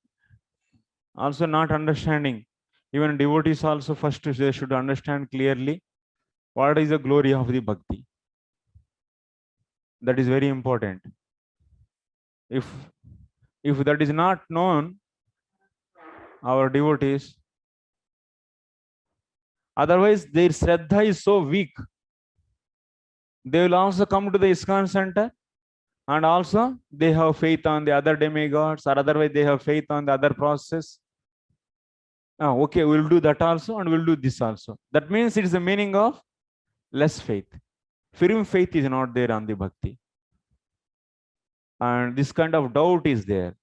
S1: not understanding, even devotees also first they should understand clearly what is the glory of the bhakti. That is very important. If that is not known, our devotees, otherwise their shraddha is so weak, they will also come to the ISKCON center and also they have faith on the other demigods, or otherwise they have faith on the other process. Okay, we'll do that also and we'll do this also. That means it is the meaning of less faith. Firm faith is not there on the bhakti. And this kind of doubt is there.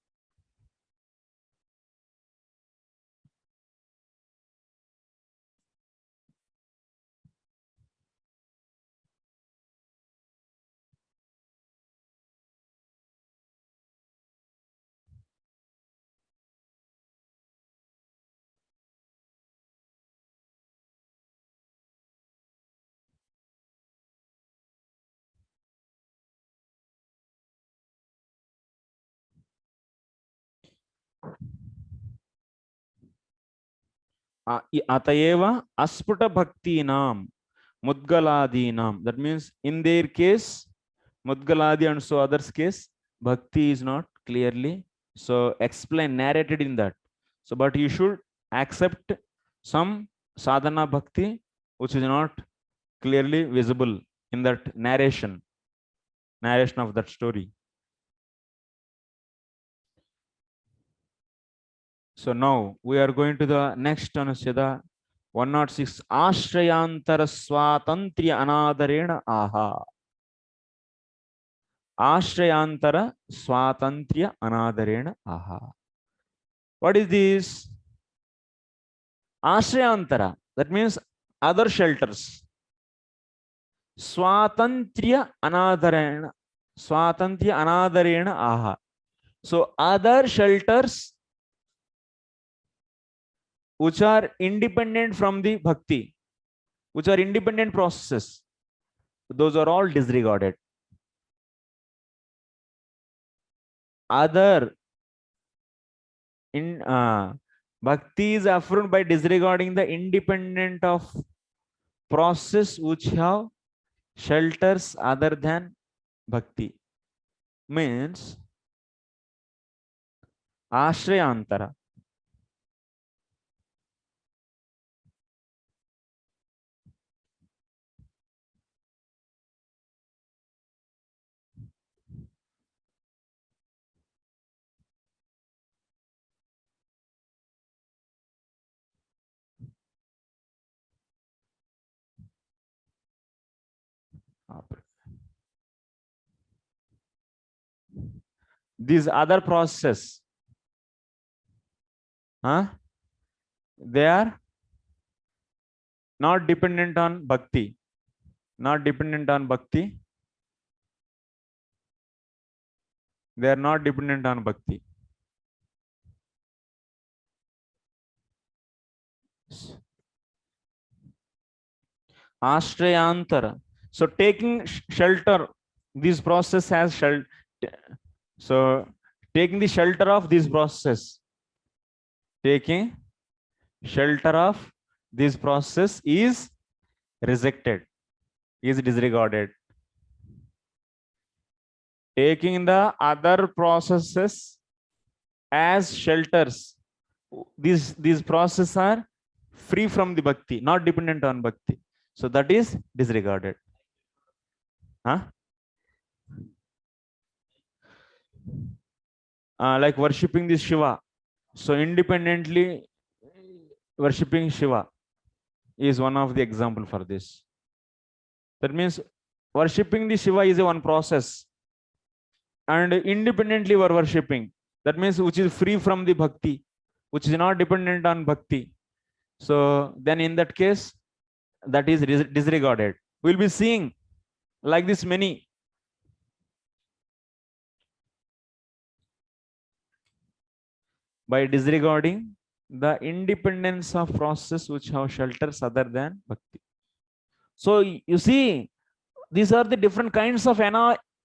S1: Atayeva asputa bhakti nam mudgaladi nam. That means in their case, mudgaladi and so others case, bhakti is not clearly so explained, narrated in that. So, but you should accept some sadhana bhakti which is not clearly visible in that narration of that story. So now we are going to the next anuched 106. Ashrayantara swatantriya anadarena aha. Ashrayantara swatantriya anadarena aha. What is this? Ashrayantara. That means other shelters. Swatantriya anadarena. Swatantriya anadarena aha. So other shelters which are independent from the bhakti, which are independent processes, those are all disregarded. Other in bhakti is affirmed by disregarding the independent of process which have shelters other than bhakti. Means ashrayantara. These other processes, they are not dependent on bhakti. Not dependent on bhakti. They are not dependent on bhakti. Ashrayantara. So taking shelter, this process has shelter. So taking the shelter of this process. Taking shelter of this process is rejected, is disregarded. Taking the other processes as shelters, these processes are free from the bhakti, not dependent on bhakti. So that is disregarded. Huh? Like worshipping this Shiva. So independently worshipping Shiva is one of the example for this. That means worshipping the Shiva is a one process, and independently we are worshipping. That means which is free from the bhakti, which is not dependent on bhakti. So then in that case, that is disregarded. We'll be seeing like this many. By disregarding the independence of process which have shelters other than bhakti. So you see, these are the different kinds of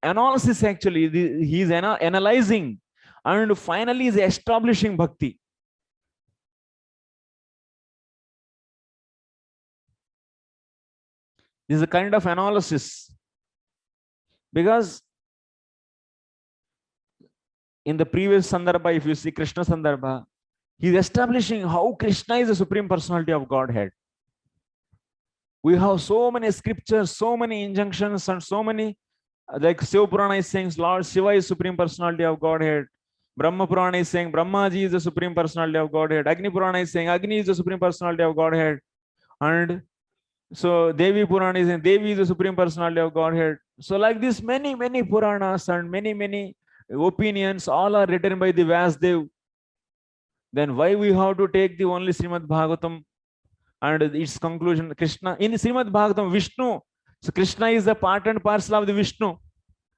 S1: analysis actually. He is analyzing and finally is establishing bhakti. This is a kind of analysis, because in the previous sandrabha, if you see Krishna sandrabha, he is establishing how Krishna is the supreme personality of Godhead. We have so many scriptures, so many injunctions, and so many, like Shiva Purana is saying Lord Shiva is supreme personality of Godhead. Brahma Purana is saying Brahmaji is the supreme personality of Godhead. Agni Purana is saying Agni is the supreme personality of Godhead. And so Devi Purana is saying Devi is the supreme personality of Godhead. So like this, many Puranas and many opinions, all are written by the Vyasdev. Then why we have to take the only Srimad Bhagavatam and its conclusion? Krishna in the Srimad Bhagavatam, Vishnu. So Krishna is a part and parcel of the Vishnu.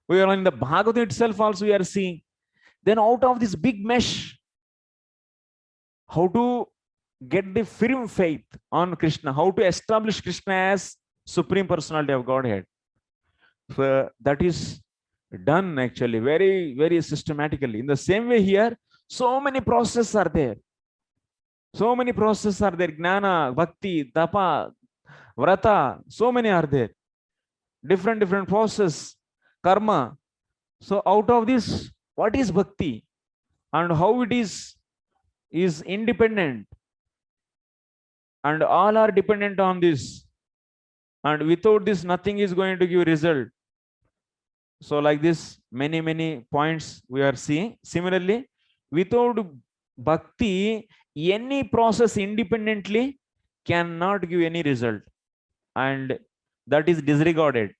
S1: We are in the Bhagavatam itself also we are seeing. Then out of this big mesh, how to get the firm faith on Krishna, how to establish Krishna as supreme personality of Godhead. So that is done actually very systematically. In the same way here, so many processes are there. So many processes are there. Jnana, bhakti, tapa, vrata, so many are there. Different process, karma. So out of this, what is bhakti and how it is independent, and all are dependent on this, and without this nothing is going to give result. So like this, many points we are seeing. Similarly, without bhakti, any process independently cannot give any result, and that is disregarded.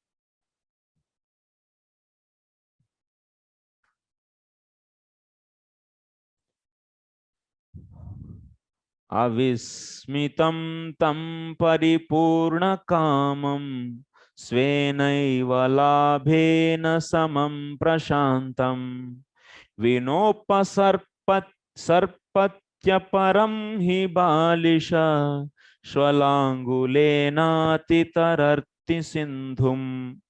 S1: Avismitam tam paripurna kamam svenaiva labhena samam prashantam vinopasarpatya param hi balisha swalangulena titararti sindhum.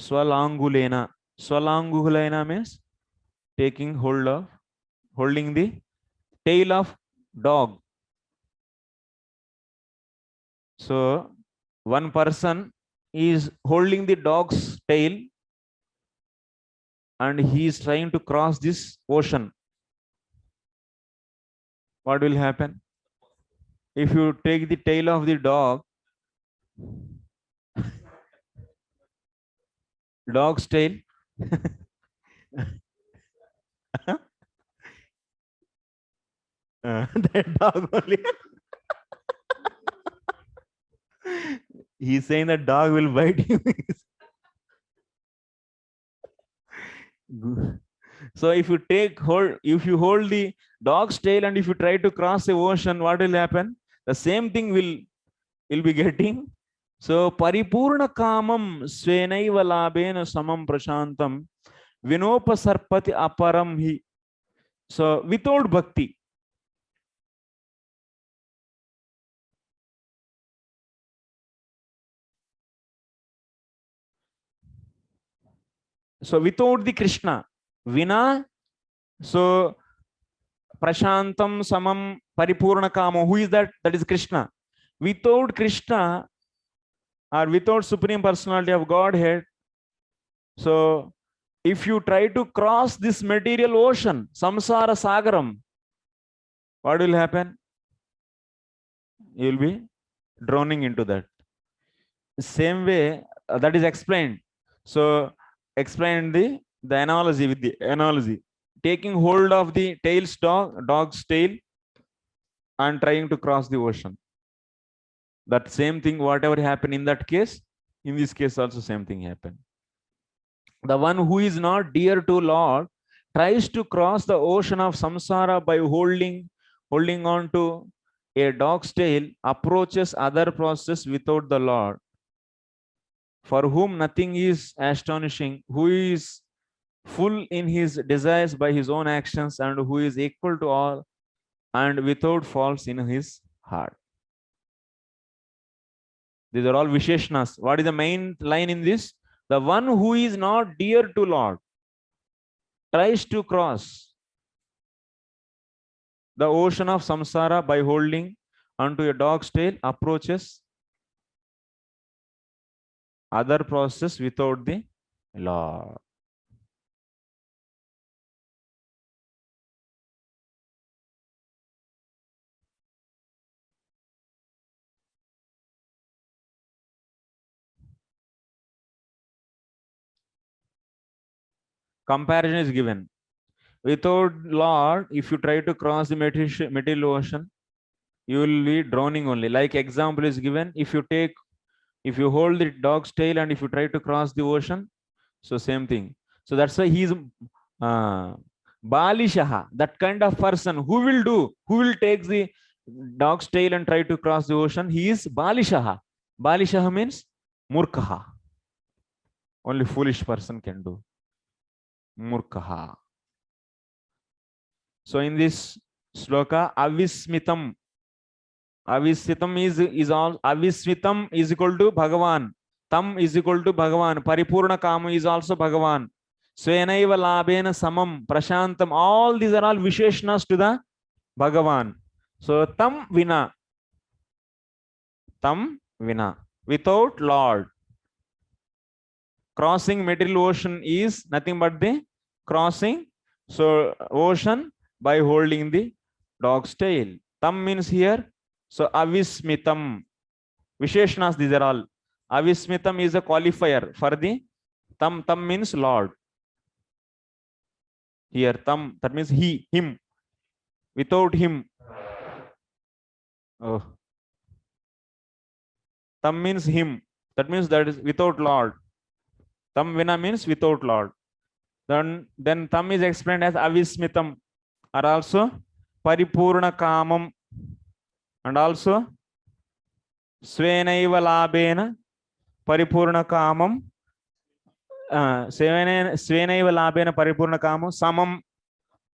S1: Swalangulena means taking hold of, holding the tail of dog. So one person is holding the dog's tail and he is trying to cross this ocean. What will happen? If you take the tail of the dog's tail, that dog only. He's saying that dog will bite you. So if you hold the dog's tail and if you try to cross the ocean, what will happen? The same thing will be getting. So paripurna kamam svenaiva labena samam prashantam vinopasarpati aparam hi. So without bhakti, so without the Krishna, vina So Prashantam Samam Paripurna Kamo. Who is that? That is Krishna. Without Krishna or without Supreme Personality of Godhead, so if you try to cross this material ocean, samsara sagaram, what will happen? You will be drowning into that. Same way, that is explained. So explain the analogy with the analogy. Taking hold of the dog's tail and trying to cross the ocean. That same thing, whatever happened in that case, in this case also same thing happened. The one who is not dear to Lord tries to cross the ocean of samsara by holding on to a dog's tail, approaches other process without the Lord, for whom nothing is astonishing, who is full in his desires by his own actions, and who is equal to all and without faults in his heart. These are all Visheshnas. What is the main line in this? The one who is not dear to Lord tries to cross the ocean of samsara by holding onto a dog's tail, approaches other process without the Lord. Comparison is given. Without Lord, if you try to cross the material ocean, you will be drowning only. Like example is given, if you hold the dog's tail and if you try to cross the ocean, so same thing. So that's why he's Balishaha, that kind of person who will take the dog's tail and try to cross the ocean. He is Balishaha. Balishaha means Murkaha. Only foolish person can do. Murkaha. So in this sloka, Avismitam. Avismitam is all. Avismitam is equal to Bhagavan. Tam is equal to Bhagavan. Paripurna Kama is also Bhagavan. Svenaiva Labena Samam Prashantam. All these are all Visheshnas to the Bhagavan. So Tam Vina. Tam Vina. Without Lord. Crossing material ocean is nothing but the crossing. So ocean by holding the dog's tail. Tam means here. So Avismitam. Visheshnas, these are all. Avismitam is a qualifier for the Tam. Tam means Lord. Here Tam, that means he, him. Without him. Oh. Tam means him. That means that is without Lord. Tam Vina means without Lord. Then Tam is explained as Avismitam, or also Paripurna Kamam, and also Svenaiva Labena Paripurna Kamam, Svenaiva Labena Paripurna Kamam, Samam,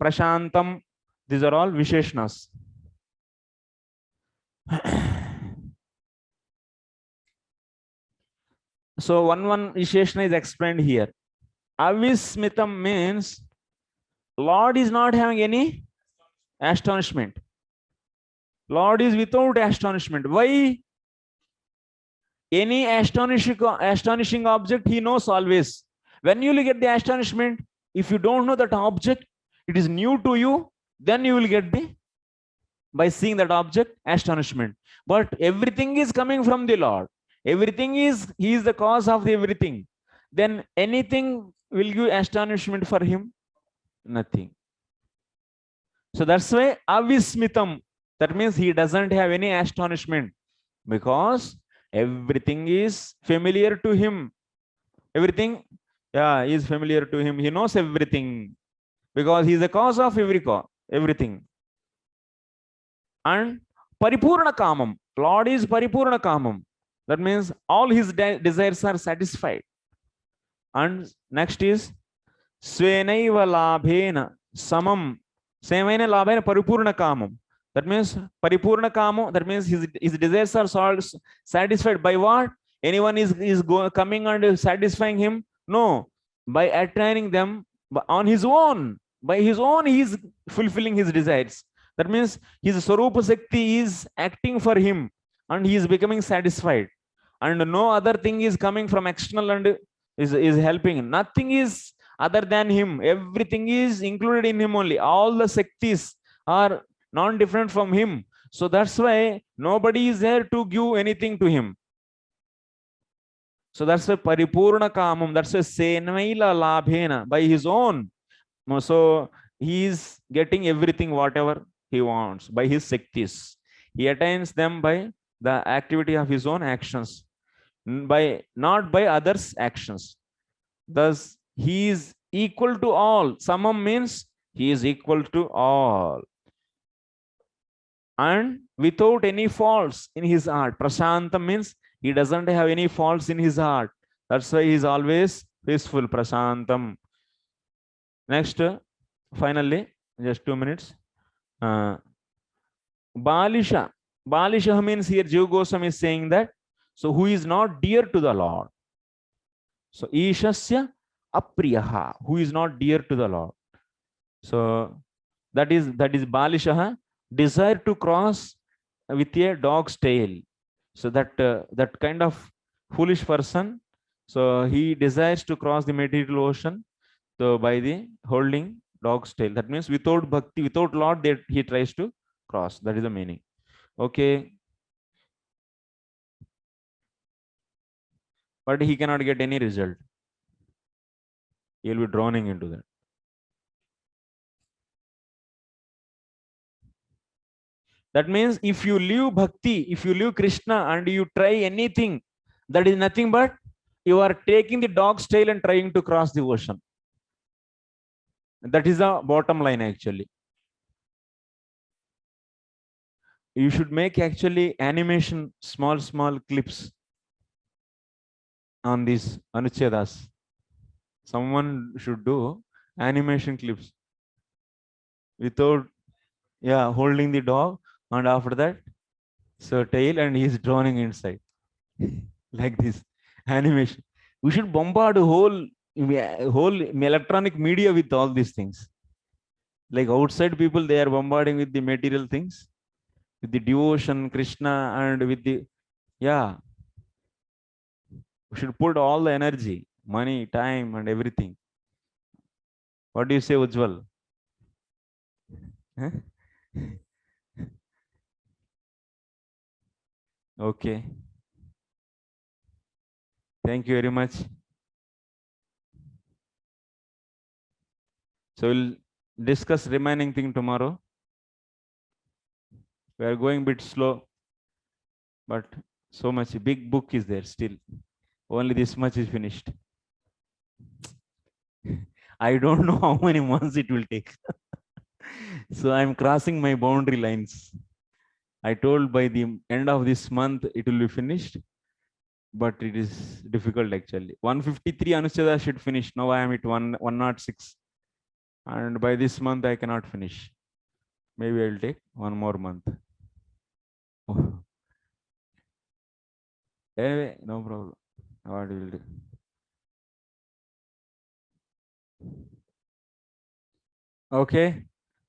S1: Prashantam. These are all Visheshnas. So one Visheshna is explained here. Avismitam means Lord is not having any astonishment. Lord is without astonishment. Why? Any astonishing object he knows always. When you will get the astonishment, if you don't know that object, it is new to you, then you will get by seeing that object, astonishment. But everything is coming from the Lord. Everything is, he is the cause of everything. Then anything will give astonishment for him? Nothing. So that's why Avismitam. That means he doesn't have any astonishment, because everything is familiar to him. Everything is familiar to him. He knows everything because he is the cause of everything. And Paripurna Kamam. Lord is Paripurna Kamam. That means all his desires are satisfied. And next is Svenaiva Labhena Samam. Svenaiva Labhena Paripurna Kamam. That means Paripurna Kamam. That means his desires are satisfied by what? Anyone is coming and satisfying him? No. By attaining them on his own. By his own, he is fulfilling his desires. That means his Swarupa Shakti is acting for him and he is becoming satisfied. And no other thing is coming from external and is helping. Nothing is other than him. Everything is included in him only. All the Shaktis are non-different from him. So that's why nobody is there to give anything to him. So that's a paripurna kamam. That's a senvaila labhena, by his own. So he is getting everything whatever he wants by his Shaktis. He attains them by the activity of his own actions, by not by others' actions. Thus, he is equal to all. Samam means he is equal to all. And without any faults in his heart. Prasantam means he doesn't have any faults in his heart. That's why he is always peaceful. Prasantam. Next, finally, just 2 minutes. Balisha. Balisha means here Jiva Goswami is saying that, so who is not dear to the Lord. So Ishasya Apriyaha, who is not dear to the Lord. So that is Balisha, desire to cross with a dog's tail. So that kind of foolish person, so he desires to cross the material ocean, so by the holding dog's tail. That means without bhakti, without Lord, that he tries to cross. That is the meaning. Okay. But he cannot get any result. He will be drowning into that. That means if you leave bhakti, if you leave Krishna and you try anything, that is nothing but you are taking the dog's tail and trying to cross the ocean. That is the bottom line actually. You should make actually animation, small clips on these anuchedas. Someone should do animation clips without, yeah, holding the dog, and after that, so tail, and he is drowning inside. Like this animation. We should bombard whole electronic media with all these things. Like outside people, they are bombarding with the material things, with the devotion, Krishna, and with the, yeah. We should put all the energy, money, time, and everything. What do you say, Ujjwal? Huh? Okay. Thank you very much. So we'll discuss remaining thing tomorrow. We are going a bit slow, but so much big book is there still. Only this much is finished. I don't know how many months it will take. So I'm crossing my boundary lines. I told by the end of this month it will be finished, but it is difficult actually. 153 Anucheda should finish. Now I am at 106. And by this month I cannot finish. Maybe I'll take one more month. Oh. Anyway, no problem. What will do? Okay.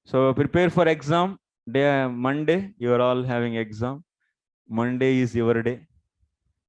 S1: So prepare for exam. Monday, you are all having exam. Monday is your day.